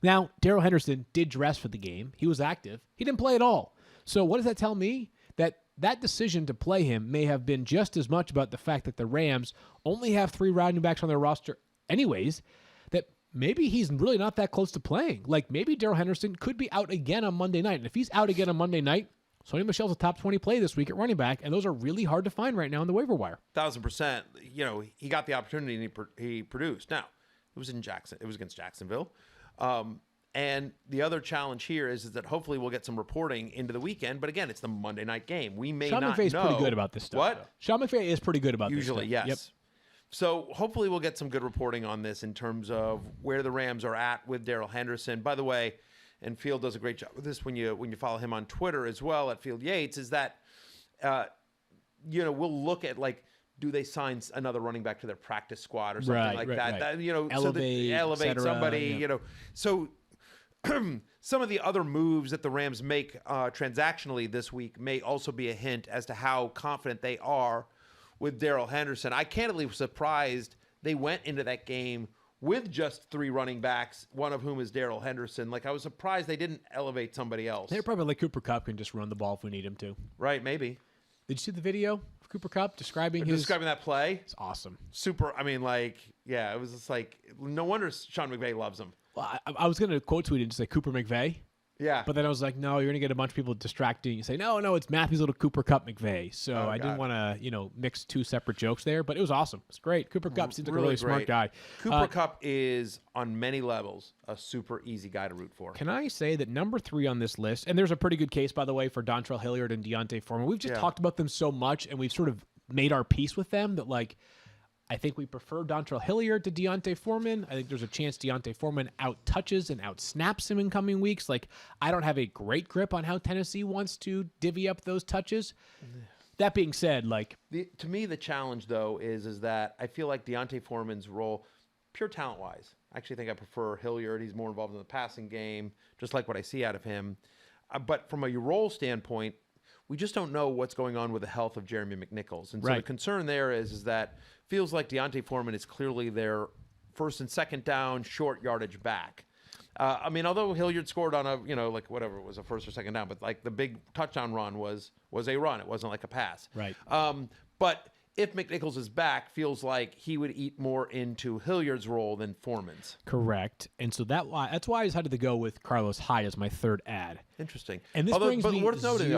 Now, Darrell Henderson did dress for the game. He was active. He didn't play at all. So what does that tell me? That decision to play him may have been just as much about the fact that the Rams only have 3 running backs on their roster anyways, that maybe he's really not that close to playing. Like, maybe Darrell Henderson could be out again on Monday night. And if he's out again on Monday night, Sony Michel's a top 20 play this week at running back, and those are really hard to find right now in the waiver wire. 1,000%. He got the opportunity and he produced. Now, it was against Jacksonville. And the other challenge here is that hopefully we'll get some reporting into the weekend. But again, it's the Monday night game. We may Sean not McVay's know. pretty good about this stuff. What? Though. Sean McVay is pretty good about Usually, this stuff. yes. Yep. So hopefully we'll get some good reporting on this in terms of where the Rams are at with Darrell Henderson. By the way, and Field does a great job with this when you follow him on Twitter as well at Field Yates, is that we'll look at, like, do they sign another running back to their practice squad or something like that? Right. Elevate somebody. Yeah. So some of the other moves that the Rams make transactionally this week may also be a hint as to how confident they are with Darrell Henderson. I candidly was surprised they went into that game with just 3 running backs, one of whom is Darrell Henderson. Like, I was surprised they didn't elevate somebody else. They're probably like Cooper Kupp can just run the ball if we need him to. Right, maybe. Did you see the video of Cooper Kupp describing that play? It's awesome. Super. I mean, it was just like, no wonder Sean McVay loves him. Well, I was going to quote tweet it and say Cooper McVay. Yeah. But then I was like, no, you're going to get a bunch of people distracting. You say, no, it's Matthew's little Cooper Kupp McVay. So I didn't want to, mix two separate jokes there. But it was awesome. It's great. Cooper Kupp seems like a really smart guy. Cooper Kupp is, on many levels, a super easy guy to root for. Can I say that number 3 on this list, and there's a pretty good case, by the way, for Dontrell Hilliard and Deontay Foreman. We've just talked about them so much, and we've sort of made our peace with them that, like, I think we prefer Dontrell Hilliard to Deontay Foreman. I think there's a chance Deontay Foreman out-touches and out-snaps him in coming weeks. Like, I don't have a great grip on how Tennessee wants to divvy up those touches. That being said, like... To me, the challenge, though, is that I feel like Deontay Foreman's role, pure talent-wise, I actually think I prefer Hilliard. He's more involved in the passing game, just like what I see out of him. But from a role standpoint, we just don't know what's going on with the health of Jeremy McNichols. And so the concern there is that feels like Deontay Foreman is clearly their first and second down short yardage back. Although Hilliard scored on a, whatever, it was a first or second down, but like the big touchdown run was a run. It wasn't like a pass. Right. But if McNichols is back, feels like he would eat more into Hilliard's role than Foreman's. Correct. And so that's why I decided to go with Carlos Hyde as my third ad. Interesting. And this brings me worth noting,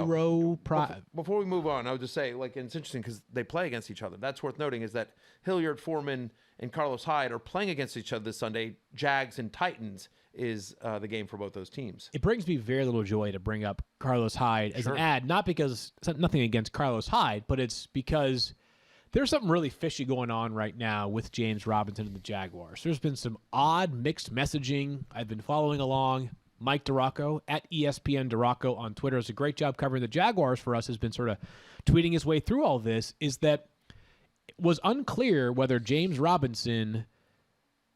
before we move on, I would just say, and it's interesting because they play against each other. That's worth noting is that Hilliard, Foreman, and Carlos Hyde are playing against each other this Sunday. Jags and Titans is the game for both those teams. It brings me very little joy to bring up Carlos Hyde as an ad, not because it's nothing against Carlos Hyde, but it's because there's something really fishy going on right now with James Robinson and the Jaguars. There's been some odd mixed messaging. I've been following along. Mike DeRocco at ESPN DeRocco on Twitter does a great job covering the Jaguars for us, has been sort of tweeting his way through all this, is that it was unclear whether James Robinson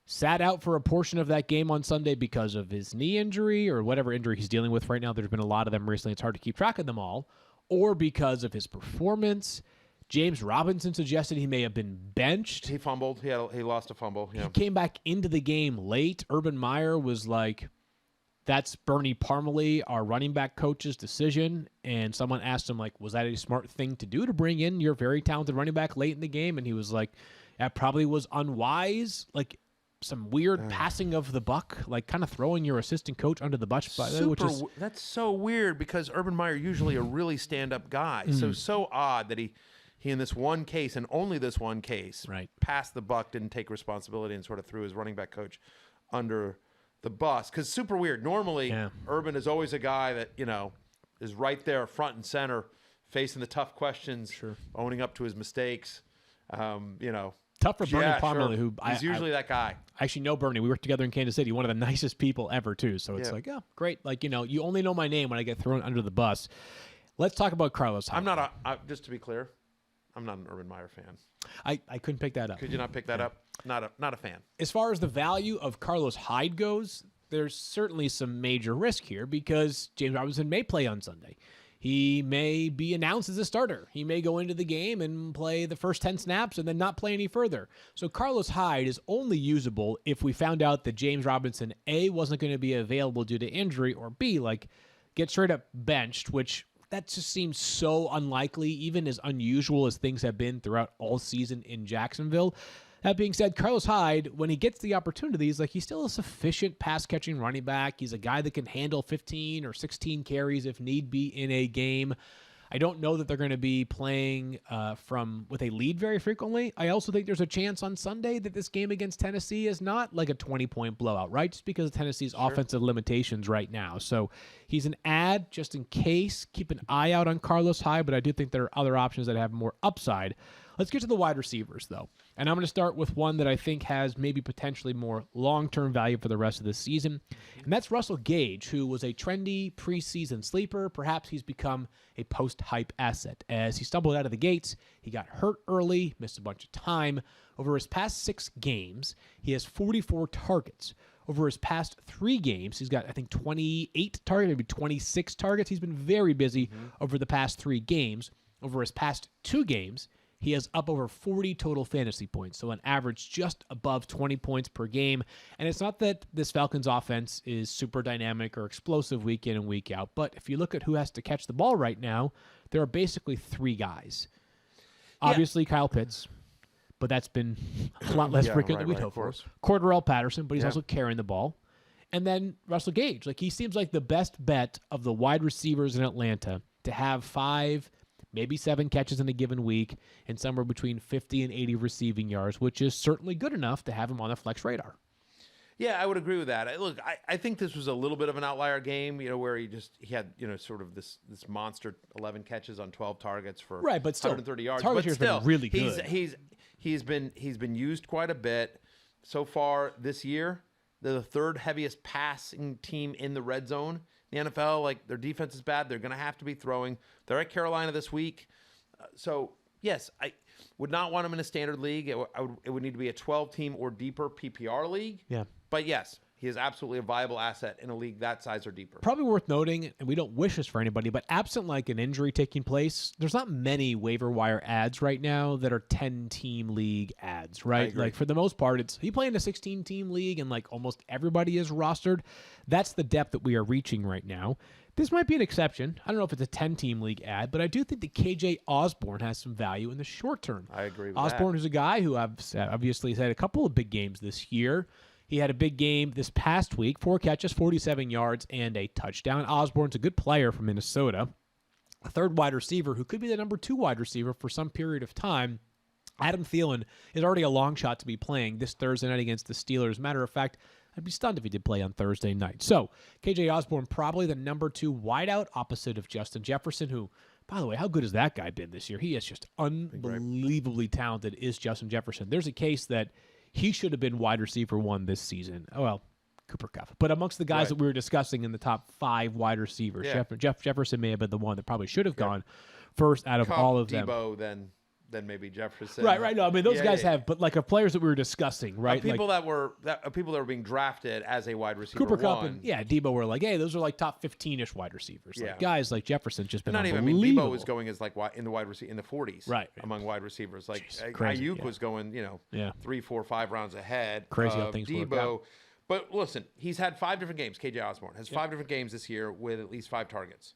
sat out for a portion of that game on Sunday because of his knee injury or whatever injury he's dealing with right now. There's been a lot of them recently. It's hard to keep track of them all. Or because of his performance. James Robinson suggested he may have been benched. He fumbled. He lost a fumble. Yeah. He came back into the game late. Urban Meyer was like, that's Bernie Parmalee, our running back coach's decision. And someone asked him, like, was that a smart thing to do to bring in your very talented running back late in the game? And he was like, that probably was unwise. Like, some weird passing of the buck, like kind of throwing your assistant coach under the bus. That's so weird because Urban Meyer usually a really stand-up guy. So odd that he in this one case and only this one case passed the buck, didn't take responsibility, and sort of threw his running back coach under the bus. Because super weird. Normally, Urban is always a guy that, is right there front and center, facing the tough questions, owning up to his mistakes, Tough for Bernie Parmalee, who he's usually that guy. I actually know Bernie. We worked together in Kansas City. One of the nicest people ever, too. So it's like, great. Like, you only know my name when I get thrown under the bus. Let's talk about Carlos Hyde. I'm not just to be clear, I'm not an Urban Meyer fan. I couldn't pick that up. Could you not pick that up? Not a fan. As far as the value of Carlos Hyde goes, there's certainly some major risk here because James Robinson may play on Sunday. He may be announced as a starter. He may go into the game and play the first 10 snaps and then not play any further. So Carlos Hyde is only usable if we found out that James Robinson, A, wasn't going to be available due to injury, or B, get straight up benched, which that just seems so unlikely, even as unusual as things have been throughout all season in Jacksonville. That being said, Carlos Hyde, when he gets the opportunities, he's still a sufficient pass-catching running back. He's a guy that can handle 15 or 16 carries if need be in a game. I don't know that they're going to be playing with a lead very frequently. I also think there's a chance on Sunday that this game against Tennessee is not like a 20-point blowout, right? Just because of Tennessee's offensive limitations right now. So he's an ad just in case. Keep an eye out on Carlos Hyde, but I do think there are other options that have more upside. Let's get to the wide receivers, though. And I'm going to start with one that I think has maybe potentially more long-term value for the rest of the season. And that's Russell Gage, who was a trendy preseason sleeper. Perhaps he's become a post-hype asset. As he stumbled out of the gates, he got hurt early, missed a bunch of time. Over his past 6 games, he has 44 targets. Over his past 3 games, he's got, I think, 28 targets, maybe 26 targets. He's been very busy over the past 3 games. Over his past 2 games, he has up over 40 total fantasy points, so an average just above 20 points per game. And it's not that this Falcons offense is super dynamic or explosive week in and week out, but if you look at who has to catch the ball right now, there are basically 3 guys. Obviously, Kyle Pitts, but that's been a lot less frequent than we'd hope for. Cordarrelle Patterson, but he's also carrying the ball. And then Russell Gage. Like, he seems like the best bet of the wide receivers in Atlanta to have 5, maybe 7 catches in a given week and somewhere between 50 and 80 receiving yards, which is certainly good enough to have him on the flex radar. Yeah, I would agree with that. Look, I think this was a little bit of an outlier game, where he had, sort of this monster 11 catches on 12 targets for but still, 130 yards. Target But share's still, been really good. He's been used quite a bit so far this year. They're the 3rd heaviest passing team in the red zone. The NFL, like, their defense is bad. They're going to have to be throwing. They're at Carolina this week. So, yes, I would not want him in a standard league. It would need to be a 12-team or deeper PPR league. Yeah. But, yes, he is absolutely a viable asset in a league that size or deeper. Probably worth noting, and we don't wish this for anybody, but absent like an injury taking place, there's not many waiver wire ads right now that are 10-team league ads, right? Like, for the most part, it's you play in a 16-team league and like almost everybody is rostered. That's the depth that we are reaching right now. This might be an exception. I don't know if it's a 10-team league ad, but I do think that KJ Osborn has some value in the short term. I agree with Osborn is a guy who obviously has had a couple of big games this year. He had a big game this past week, 4 catches, 47 yards, and a touchdown. Osborn's a good player from Minnesota, a 3rd wide receiver who could be the number 2 wide receiver for some period of time. Adam Thielen is already a long shot to be playing this Thursday night against the Steelers. Matter of fact, I'd be stunned if he did play on Thursday night. So, KJ Osborn, probably the number 2 wideout opposite of Justin Jefferson, who, by the way, how good has that guy been this year? He is just unbelievably talented, is Justin Jefferson. There's a case that he should have been wide receiver 1 this season. Oh, well, Cooper Kupp. But amongst the guys that we were discussing in the top 5 wide receivers, Jefferson may have been the one that probably should have gone first out of Kupp, all of them. Debo, then maybe Jefferson. Right. No, I mean, those guys have, but like of players that we were discussing, right? People that were being drafted as a wide receiver. Cooper Kupp and Debo were like, hey, those are like top 15-ish wide receivers. Like guys like Jefferson's just been not even. I mean, Debo was going as like in the wide receiver in the 40s, right? Among wide receivers, like Ayuk was going, 3, 4, 5 rounds ahead. Crazy how things work out. But listen, he's had 5 different games. KJ Osborn has 5 different games this year with at least 5 targets.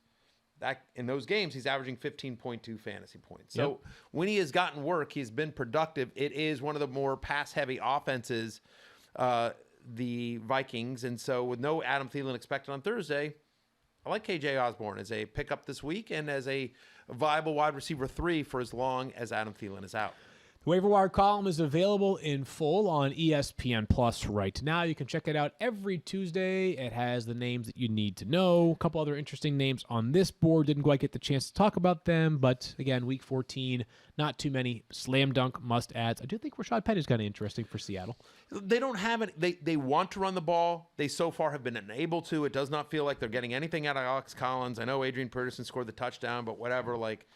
That in those games, he's averaging 15.2 fantasy points. So when he has gotten work, he's been productive. It is one of the more pass-heavy offenses, the Vikings. And so with no Adam Thielen expected on Thursday, I like KJ Osborn as a pickup this week and as a viable wide receiver 3 for as long as Adam Thielen is out. The Waiver Wire column is available in full on ESPN Plus right now. You can check it out every Tuesday. It has the names that you need to know. A couple other interesting names on this board. Didn't quite get the chance to talk about them, but again, Week 14, not too many slam dunk must adds. I do think Rashad Penny is kind of interesting for Seattle. They don't have it. They want to run the ball. They so far have been unable to. It does not feel like they're getting anything out of Alex Collins. I know Adrian Peterson scored the touchdown, but whatever. Like,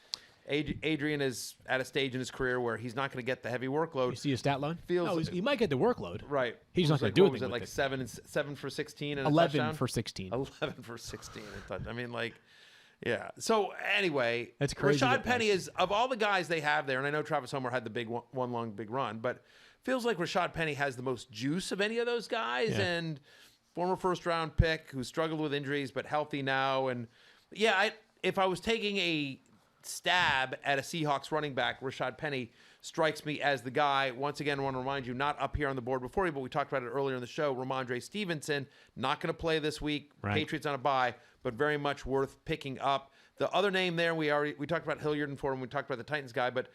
Adrian is at a stage in his career where he's not going to get the heavy workload. You see his stat line? He might get the workload. Right. He's not going to do anything with it. Like 7 for 16 and 11 a touchdown? for 16. 11 for 16. I mean, like, yeah. So anyway, that's crazy. Rashad Penny is, of all the guys they have there, and I know Travis Homer had the big one long big run, but feels like Rashad Penny has the most juice of any of those guys. Yeah. And former first-round pick who struggled with injuries but healthy now. And yeah, if I was taking a stab at a Seahawks running back, Rashad Penny strikes me as the guy. Once again, I want to remind you, not up here on the board before you, but we talked about it earlier in the show. Rhamondre Stevenson, not going to play this week. Right. Patriots on a bye, but very much worth picking up. The other name there, we talked about Hilliard and Ford, and we talked about the Titans guy, but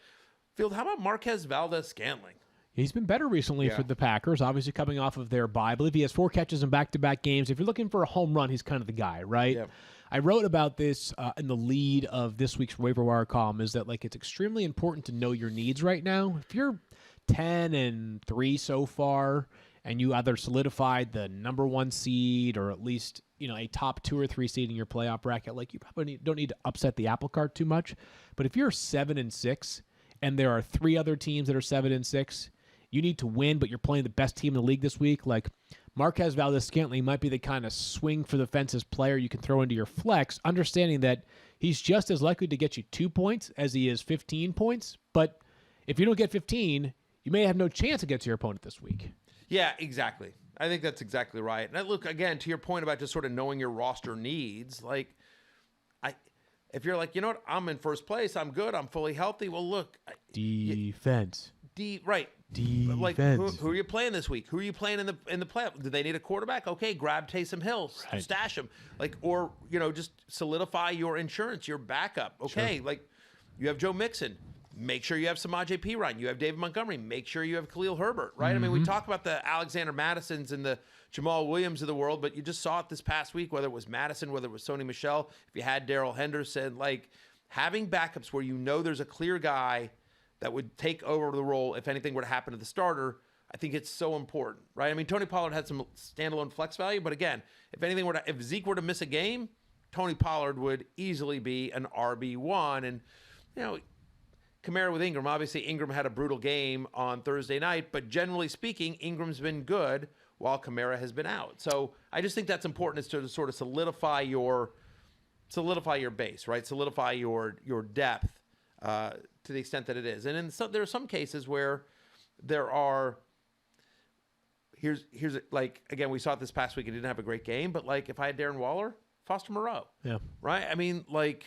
Field, how about Marquez Valdez-Scantling? He's been better recently for the Packers, obviously coming off of their bye. I believe he has 4 catches in back-to-back games. If you're looking for a home run, he's kind of the guy, right? Yeah. I wrote about this in the lead of this week's Waiver Wire column, is that like it's extremely important to know your needs right now. If you're 10-3 so far, and you either solidified the number 1 seed or at least a top 2 or 3 seed in your playoff bracket, like you probably don't need to upset the apple cart too much. But if you're 7-6 and there are 3 other teams that are 7-6, you need to win, but you're playing the best team in the league this week. Like Marquez Valdez-Scantling might be the kind of swing for the fences player you can throw into your flex, understanding that he's just as likely to get you 2 points as he is 15 points. But if you don't get 15, you may have no chance against your opponent this week. Yeah, exactly. I think that's exactly right. And look, again, to your point about just sort of knowing your roster needs, like, if you're like, you know what, I'm in first place, I'm good, I'm fully healthy. Well, look, defense. Right. Defense. Like, who are you playing this week? Who are you playing in the playoff? Do they need a quarterback? Okay, grab Taysom Hill, stash him. Like, or just solidify your insurance, your backup. Okay, sure. Like you have Joe Mixon. Make sure you have Samaje Perine. You have David Montgomery. Make sure you have Khalil Herbert, right? I mean, we talk about the Alexander Madisons and the Jamal Williams of the world, but you just saw it this past week, whether it was Madison, whether it was Sony Michel, if you had Darrell Henderson, like having backups where there's a clear guy that would take over the role if anything were to happen to the starter, I think it's so important, right? I mean, Tony Pollard had some standalone flex value, but again, if Zeke were to miss a game, Tony Pollard would easily be an RB1, and Kamara with Ingram. Obviously, Ingram had a brutal game on Thursday night, but generally speaking, Ingram's been good while Kamara has been out. So I just think that's important, is to sort of solidify your base, right? Solidify your depth to the extent that it is. And there are some cases where there are. Here's like, again, we saw it this past week. He didn't have a great game, but like if I had Darren Waller, Foster Moreau, right? I mean, like,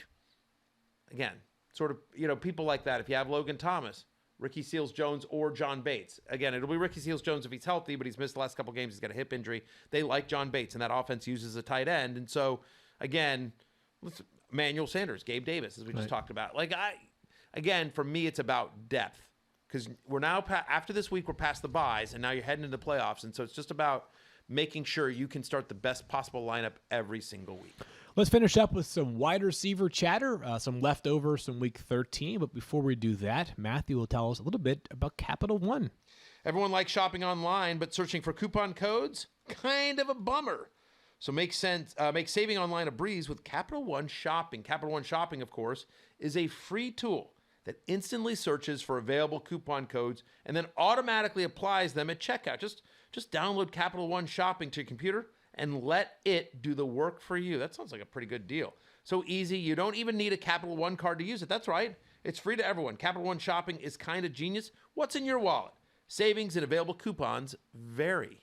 again. Sort of, people like that. If you have Logan Thomas, Ricky Seals-Jones, or John Bates. Again, it'll be Ricky Seals-Jones if he's healthy, but he's missed the last couple games. He's got a hip injury. They like John Bates, and that offense uses a tight end. And so, again, Emmanuel Sanders, Gabe Davis, as we just talked about. Like, for me, it's about depth. Because we're now, after this week, we're past the byes, and now you're heading into the playoffs. And so it's just about making sure you can start the best possible lineup every single week. Let's finish up with some wide receiver chatter, some leftovers from Week 13. But before we do that, Matthew will tell us a little bit about Capital One. Everyone likes shopping online, but searching for coupon codes? Kind of a bummer. So make saving online a breeze with Capital One Shopping. Capital One Shopping, of course, is a free tool that instantly searches for available coupon codes and then automatically applies them at checkout. Just download Capital One Shopping to your computer and let it do the work for you. That sounds like a pretty good deal. So easy, you don't even need a Capital One card to use it. That's right. It's free to everyone. Capital One Shopping is kind of genius. What's in your wallet? Savings and available coupons vary.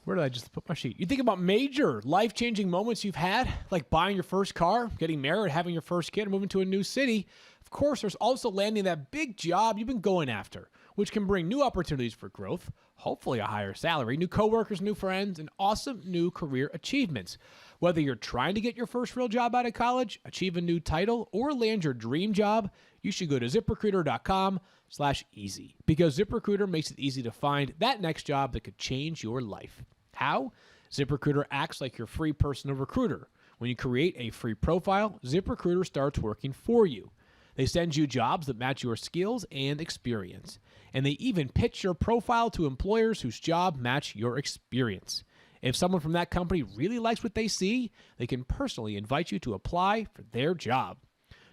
Where did I just put my sheet? You think about major life-changing moments you've had, like buying your first car, getting married, having your first kid, or moving to a new city. Of course, there's also landing that big job you've been going after, which can bring new opportunities for growth, hopefully a higher salary, new coworkers, new friends, and awesome new career achievements. Whether you're trying to get your first real job out of college, achieve a new title, or land your dream job, you should go to ZipRecruiter.com/easy, because ZipRecruiter makes it easy to find that next job that could change your life. How? ZipRecruiter acts like your free personal recruiter. When you create a free profile, ZipRecruiter starts working for you. They send you jobs that match your skills and experience. And they even pitch your profile to employers whose job match your experience. If someone from that company really likes what they see, they can personally invite you to apply for their job.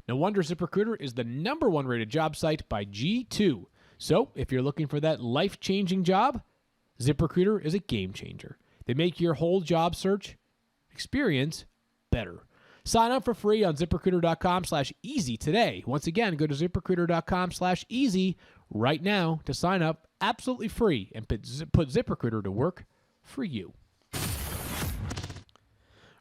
No wonder ZipRecruiter is the #1 rated job site by G2. So if you're looking for that life-changing job, ZipRecruiter is a game changer. They make your whole job search experience better. Sign up for free on ZipRecruiter.com/easy today. Once again, go to ZipRecruiter.com/easy right now to sign up absolutely free and put ZipRecruiter to work for you.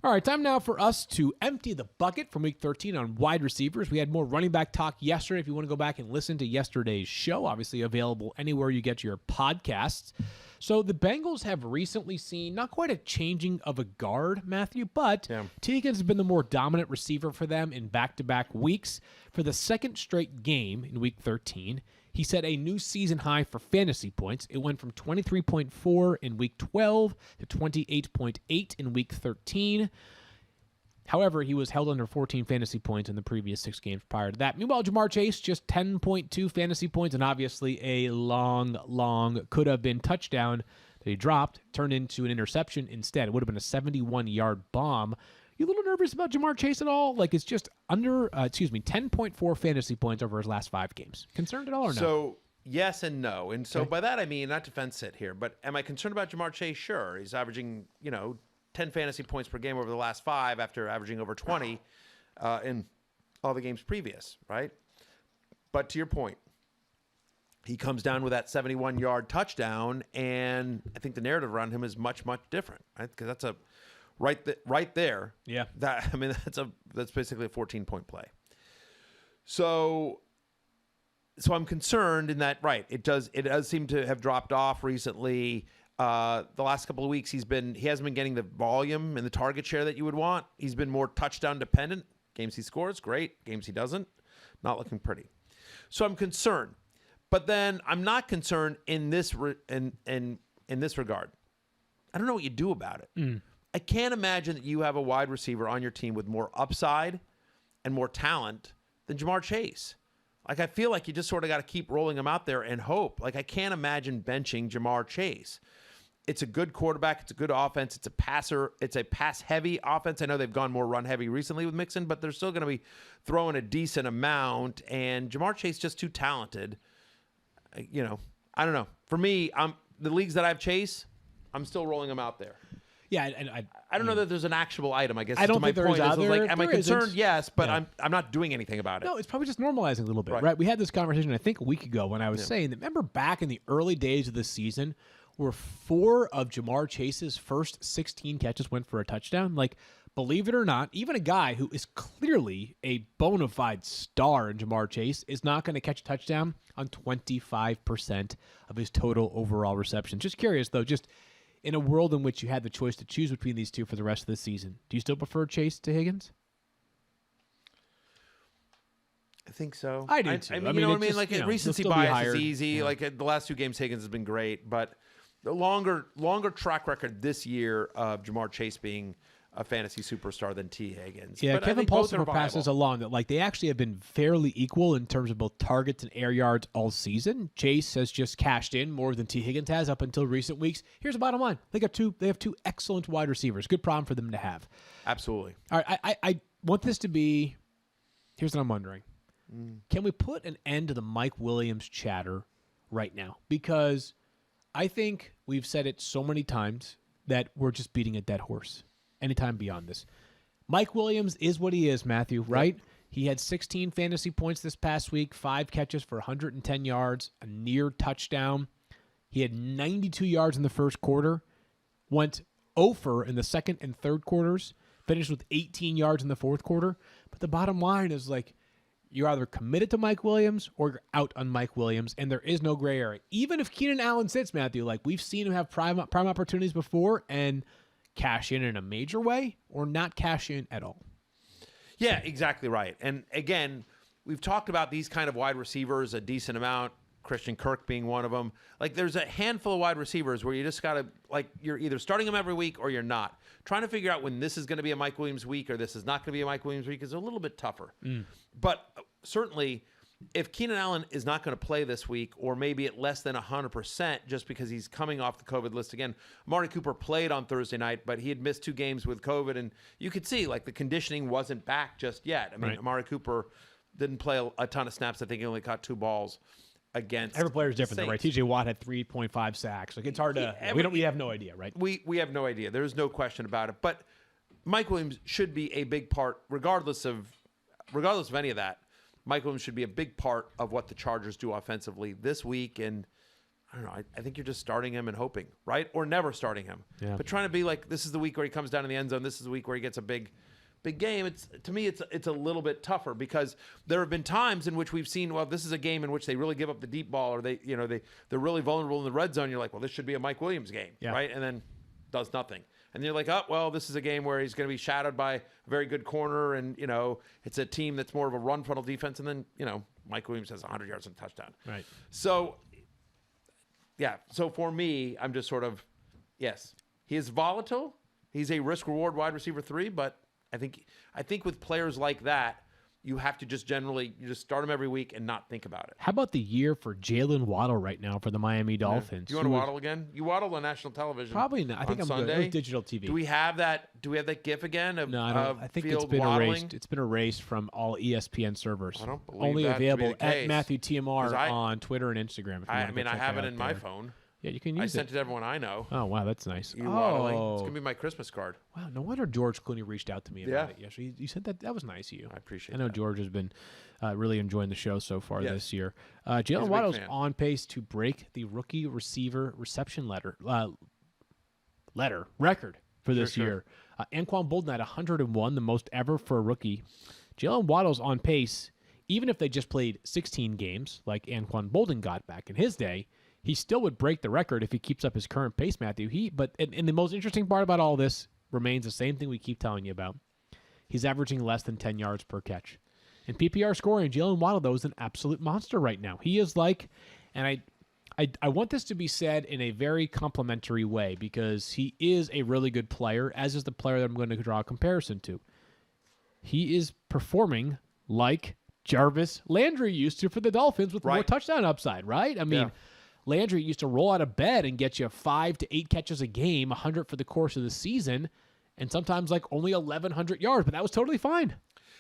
All right, time now for us to empty the bucket from Week 13 on wide receivers. We had more running back talk yesterday. If you want to go back and listen to yesterday's show, obviously available anywhere you get your podcasts. So the Bengals have recently seen not quite a changing of a guard, Matthew, but Teagan's been the more dominant receiver for them in back-to-back weeks. For the second straight game in Week 13, he set a new season high for fantasy points. It went from 23.4 in Week 12 to 28.8 in Week 13. However, he was held under 14 fantasy points in the previous 6 games prior to that. Meanwhile, Jamar Chase, just 10.2 fantasy points, and obviously a long could-have-been touchdown that he dropped, turned into an interception instead. It would have been a 71-yard bomb. You a little nervous about Jamar Chase at all? Like, it's just under, 10.4 fantasy points over his last 5 games. Concerned at all or no? So, yes and no. And so by that I mean, not to fence sit here, but am I concerned about Jamar Chase? Sure. He's averaging, 10 fantasy points per game over the last 5 after averaging over 20 in all the games previous, right? But to your point, he comes down with that 71-yard touchdown, and I think the narrative around him is much, much different, right? Because that's a right there. Yeah. That's basically a 14-point play. So So I'm concerned in that, right, it does seem to have dropped off recently. The last couple of weeks, he hasn't been getting the volume and the target share that you would want. He's been more touchdown dependent. Games he scores, great. Games he doesn't, not looking pretty. So I'm concerned. But then I'm not concerned in this in this regard. I don't know what you do about it. I can't imagine that you have a wide receiver on your team with more upside and more talent than Ja'Marr Chase. Like, I feel like you just sort of got to keep rolling him out there and hope. Like, I can't imagine benching Ja'Marr Chase. It's a good quarterback. It's a good offense. It's a passer. It's a pass-heavy offense. I know they've gone more run-heavy recently with Mixon, but they're still going to be throwing a decent amount. And Ja'Marr Chase just too talented. You know, I don't know. For me, the leagues that I've Chase, I'm still rolling them out there. Yeah, and I don't know that there's an actionable item. I guess I don't think there is out there. Like, am I concerned? Isn't. Yes, but yeah. I'm not doing anything about it. No, it's probably just normalizing a little bit, right? We had this conversation, I think, a week ago when I was saying that, remember back in the early days of the season where 4 of Ja'Marr Chase's first 16 catches went for a touchdown? Like, believe it or not, even a guy who is clearly a bona fide star in Ja'Marr Chase is not going to catch a touchdown on 25% of his total overall receptions. Just curious, though, just in a world in which you had the choice to choose between these two for the rest of the season, do you still prefer Chase to Higgins? I think so. I do too. I mean, you know what I mean? Like, recency bias is easy. Yeah. Like, the last 2 games, Higgins has been great, but the longer track record this year of Ja'Marr Chase being a fantasy superstar than T. Higgins. Yeah, but Kevin Paulson passes along that, like, they actually have been fairly equal in terms of both targets and air yards all season. Chase has just cashed in more than T. Higgins has up until recent weeks. Here's the bottom line: they have 2 excellent wide receivers. Good problem for them to have. Absolutely. All right, I want this to be. Here's what I'm wondering: can we put an end to the Mike Williams chatter right now? Because I think we've said it so many times that we're just beating a dead horse. Anytime beyond this. Mike Williams is what he is, Matthew, right? Yep. He had 16 fantasy points this past week, 5 catches for 110 yards, a near touchdown. He had 92 yards in the first quarter, went over in the second and third quarters, finished with 18 yards in the fourth quarter. But the bottom line is, like, you're either committed to Mike Williams or you're out on Mike Williams, and there is no gray area. Even if Keenan Allen sits, Matthew, like, we've seen him have prime opportunities before and cash in a major way or not cash in at all. Yeah, exactly right. And again, we've talked about these kind of wide receivers a decent amount, Christian Kirk being one of them. Like, there's a handful of wide receivers where you just got to, like, you're either starting them every week or you're not. Trying to figure out when this is going to be a Mike Williams week or this is not going to be a Mike Williams week is a little bit tougher. But certainly, if Keenan Allen is not going to play this week, or maybe at less than 100% just because he's coming off the COVID list again, Amari Cooper played on Thursday night, but he had missed 2 games with COVID, and you could see, like, the conditioning wasn't back just yet. I mean, right. Amari Cooper didn't play a ton of snaps. I think he only caught 2 balls against. Every player is different, though, right? TJ Watt had 3.5 sacks. Like, it's hard to. We have no idea, right? We have no idea. There's no question about it. But Mike Williams should be a big part, regardless of any of that. Mike Williams should be a big part of what the Chargers do offensively this week. And I don't know, I think you're just starting him and hoping, right? Or never starting him. Yeah. But trying to be like, this is the week where he comes down in the end zone. This is the week where he gets a big game. To me, it's a little bit tougher because there have been times in which we've seen, well, this is a game in which they really give up the deep ball, or they're really vulnerable in the red zone. You're like, well, this should be a Mike Williams game, right? And then does nothing. And you're like, oh, well, this is a game where he's going to be shadowed by a very good corner, and, it's a team that's more of a run funnel defense, and then, Mike Williams has 100 yards and a touchdown. Right. So, yeah. So for me, I'm just sort of, yes, he is volatile. He's a risk-reward wide receiver 3, but I think with players like that, you have to just start him every week and not think about it. How about the year for Jaylen Waddle right now for the Miami Dolphins? Do you want to waddle again? You waddle on national television? Probably not. I think I'm Sunday. good. It was digital TV. Do we have that GIF again? No, I don't. I think it's been erased. It's been erased from all ESPN servers. I don't believe only that available to be the case. at Matthew TMR on Twitter and Instagram. I have it in my phone. Yeah, you can use it. I sent it to everyone I know. Oh, wow, that's nice. You waddling. It's going to be my Christmas card. Wow, no wonder George Clooney reached out to me about it yesterday. You said that was nice of you. I appreciate it. I know George has been really enjoying the show so far this year. Jaylen Waddle's on pace to break the rookie receiver reception record for this year. Anquan Bolden at 101, the most ever for a rookie. Jaylen Waddle's on pace, even if they just played 16 games, like Anquan Boldin got back in his day, he still would break the record if he keeps up his current pace, Matthew. And the most interesting part about all this remains the same thing we keep telling you about. He's averaging less than 10 yards per catch. In PPR scoring, Jaylen Waddle, though, is an absolute monster right now. He is like, and I want this to be said in a very complimentary way because he is a really good player, as is the player that I'm going to draw a comparison to. He is performing like Jarvis Landry used to for the Dolphins with more touchdown upside, right? I mean, Landry used to roll out of bed and get you 5 to 8 catches a game, 100 for the course of the season, and sometimes like only 1,100 yards, but that was totally fine.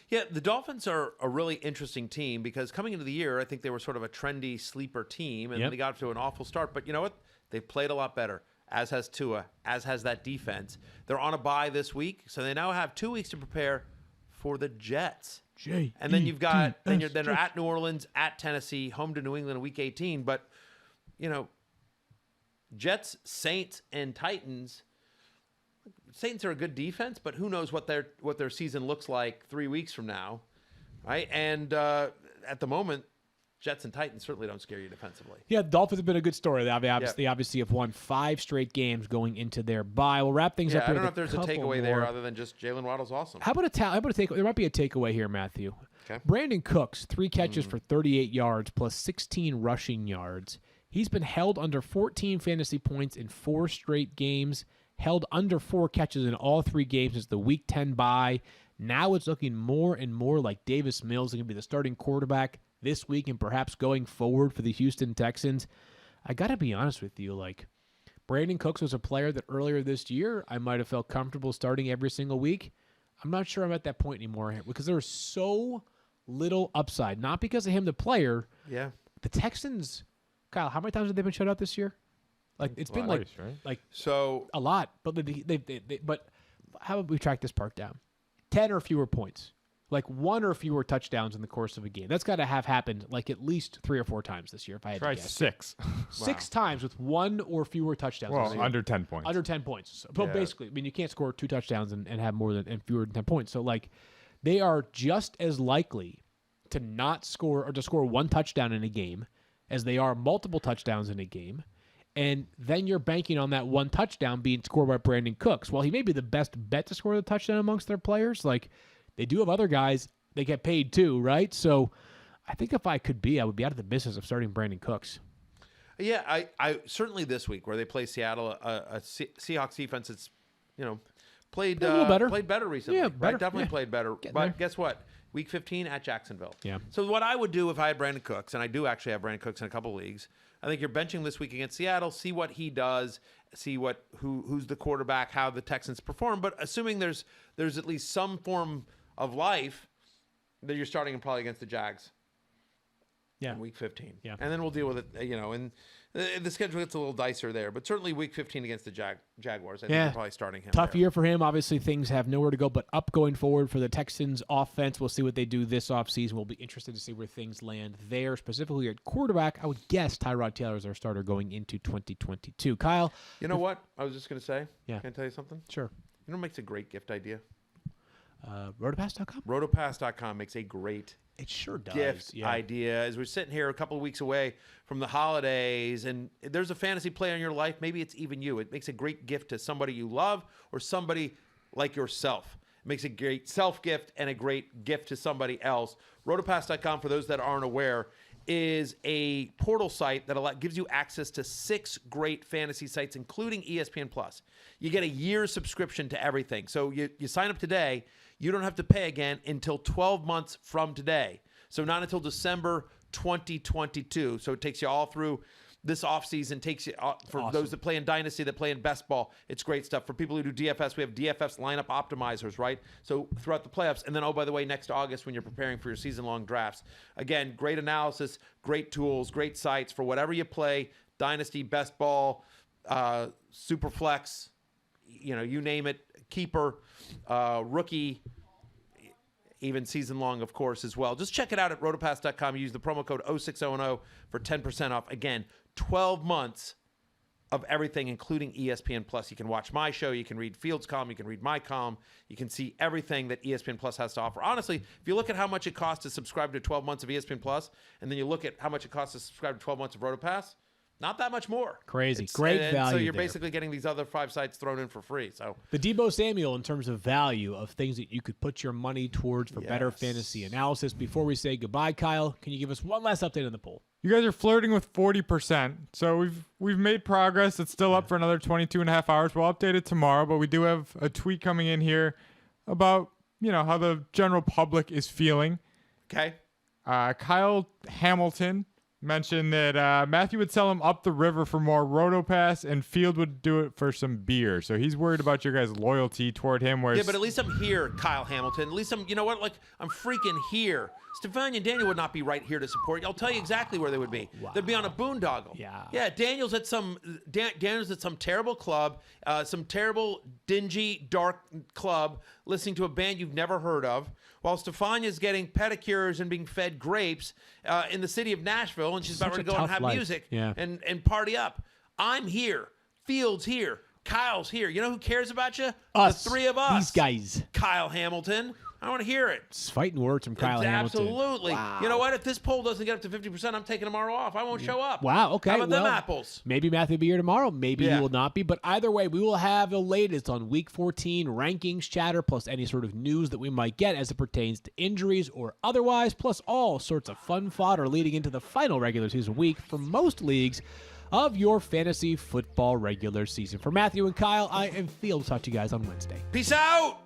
Yeah, the Dolphins are a really interesting team because coming into the year, I think they were sort of a trendy sleeper team, and they got to an awful start. But you know what? They've played a lot better, as has Tua, as has that defense. They're on a bye this week, so they now have 2 weeks to prepare for the Jets. And then you've got then they're at New Orleans, at Tennessee, home to New England in Week 18. But you know, Jets, Saints, and Titans. Saints are a good defense, but who knows what their season looks like 3 weeks from now, right? And at the moment, Jets and Titans certainly don't scare you defensively. Yeah, the Dolphins have been a good story. They obviously have won 5 straight games going into their bye. We'll wrap things up here. I don't know if there's a takeaway there other than just Jaylen Waddle's awesome. How about a takeaway? There might be a takeaway here, Matthew. Okay. Brandin Cooks, 3 catches for 38 yards plus 16 rushing yards. He's been held under 14 fantasy points in 4 straight games. Held under 4 catches in all 3 games since the Week 10 bye. Now it's looking more and more like Davis Mills is going to be the starting quarterback this week and perhaps going forward for the Houston Texans. I got to be honest with you, like Brandin Cooks was a player that earlier this year I might have felt comfortable starting every single week. I'm not sure I'm at that point anymore because there's so little upside. Not because of him, the player. Yeah. The Texans, Kyle, how many times have they been shut out this year? Like it's been like so a lot, but but how about we track this part down? 10 or fewer points, like 1 or fewer touchdowns in the course of a game. That's got to have happened like at least 3 or 4 times this year. If I had to guess, 6, 6 times with 1 or fewer touchdowns. Well, under 10 points. Under 10 points. So, but basically, I mean, you can't score 2 touchdowns and have more than and fewer than 10 points. So like, they are just as likely to not score or to score 1 touchdown in a game as they are multiple touchdowns in a game. And then you're banking on that 1 touchdown being scored by Brandin Cooks. While he may be the best bet to score the touchdown amongst their players, like they do have other guys, they get paid too, right? So I think if I could be, I would be out of the business of starting Brandin Cooks. Yeah, I certainly this week where they play Seattle, a Seahawks defense that's, played better recently. Yeah, right? Definitely played better. But guess what? Week 15 at Jacksonville. Yeah. So what I would do if I had Brandin Cooks, and I do actually have Brandin Cooks in a couple of leagues, I think you're benching this week against Seattle, see what he does, see who's the quarterback, how the Texans perform. But assuming there's at least some form of life, that you're starting him probably against the Jags. Yeah. In Week 15. Yeah. And then we'll deal with it, and the schedule gets a little dicer there. But certainly Week 15 against the Jaguars, I think you're probably starting him. Tough year for him. Obviously, things have nowhere to go but up going forward for the Texans offense. We'll see what they do this offseason. We'll be interested to see where things land there, specifically at quarterback. I would guess Tyrod Taylor is our starter going into 2022. Kyle? You know what? I was just going to say. Yeah. Can I tell you something? Sure. You know what makes a great gift idea? Rotopass.com? Rotopass.com makes a great It sure does. gift idea. As we're sitting here a couple of weeks away from the holidays, and there's a fantasy player in your life, maybe it's even you. It makes a great gift to somebody you love or somebody like yourself. It makes a great self-gift and a great gift to somebody else. Rotopass.com, for those that aren't aware, is a portal site that gives you access to 6 great fantasy sites, including ESPN+. You get a year's subscription to everything. So you sign up today. You don't have to pay again until 12 months from today. So not until December 2022. So it takes you all through this offseason. Takes you for those that play in Dynasty, that play in Best Ball. It's great stuff. For people who do DFS, we have DFS lineup optimizers, right? So throughout the playoffs. And then, oh, by the way, next August when you're preparing for your season-long drafts. Again, great analysis, great tools, great sites for whatever you play. Dynasty, Best Ball, Superflex, you name it. Keeper, rookie, even season long, of course, as well. Just check it out at rotopass.com. Use the promo code 0600 for 10% off. Again, 12 months of everything, including ESPN Plus. You can watch my show, you can read Field's column, you can read my column, you can see everything that ESPN Plus has to offer. Honestly, if you look at how much it costs to subscribe to 12 months of ESPN Plus, and then you look at how much it costs to subscribe to 12 months of RotoPass, not that much more. Crazy. Great value. So you're there. basically getting these other 5 sites thrown in for free. So the Deebo Samuel in terms of value of things that you could put your money towards for better fantasy analysis. Before we say goodbye, Kyle, can you give us one last update on the poll? You guys are flirting with 40%. So we've made progress. It's still up for another 22 and a half hours. We'll update it tomorrow, but we do have a tweet coming in here about, how the general public is feeling. Okay. Kyle Hamilton mentioned that Matthew would sell him up the river for more RotoPass, and Field would do it for some beer. So he's worried about your guys' loyalty toward him. Yeah, but at least I'm here, Kyle Hamilton. At least I'm freaking here. Stefania and Daniel would not be right here to support you. I'll tell you exactly where they would be. Wow. They'd be on a boondoggle. Yeah. Daniel's at some terrible club, some terrible, dingy, dark club, listening to a band you've never heard of, while Stefania's getting pedicures and being fed grapes in the city of Nashville, and she's about ready to go and have music and party up. I'm here. Field's here. Kyle's here. You know who cares about you? Us. The 3 of us. These guys. Kyle Hamilton. I want to hear it. It's fighting words from Kyle Hamilton. Absolutely. Wow. You know what? If this poll doesn't get up to 50%, I'm taking tomorrow off. I won't show up. Wow. Okay. How about them apples? Maybe Matthew will be here tomorrow. Maybe he will not be. But either way, we will have the latest on Week 14 rankings chatter, plus any sort of news that we might get as it pertains to injuries or otherwise, plus all sorts of fun fodder leading into the final regular season week for most leagues of your fantasy football regular season. For Matthew and Kyle, I am Field. Talk to you guys on Wednesday. Peace out.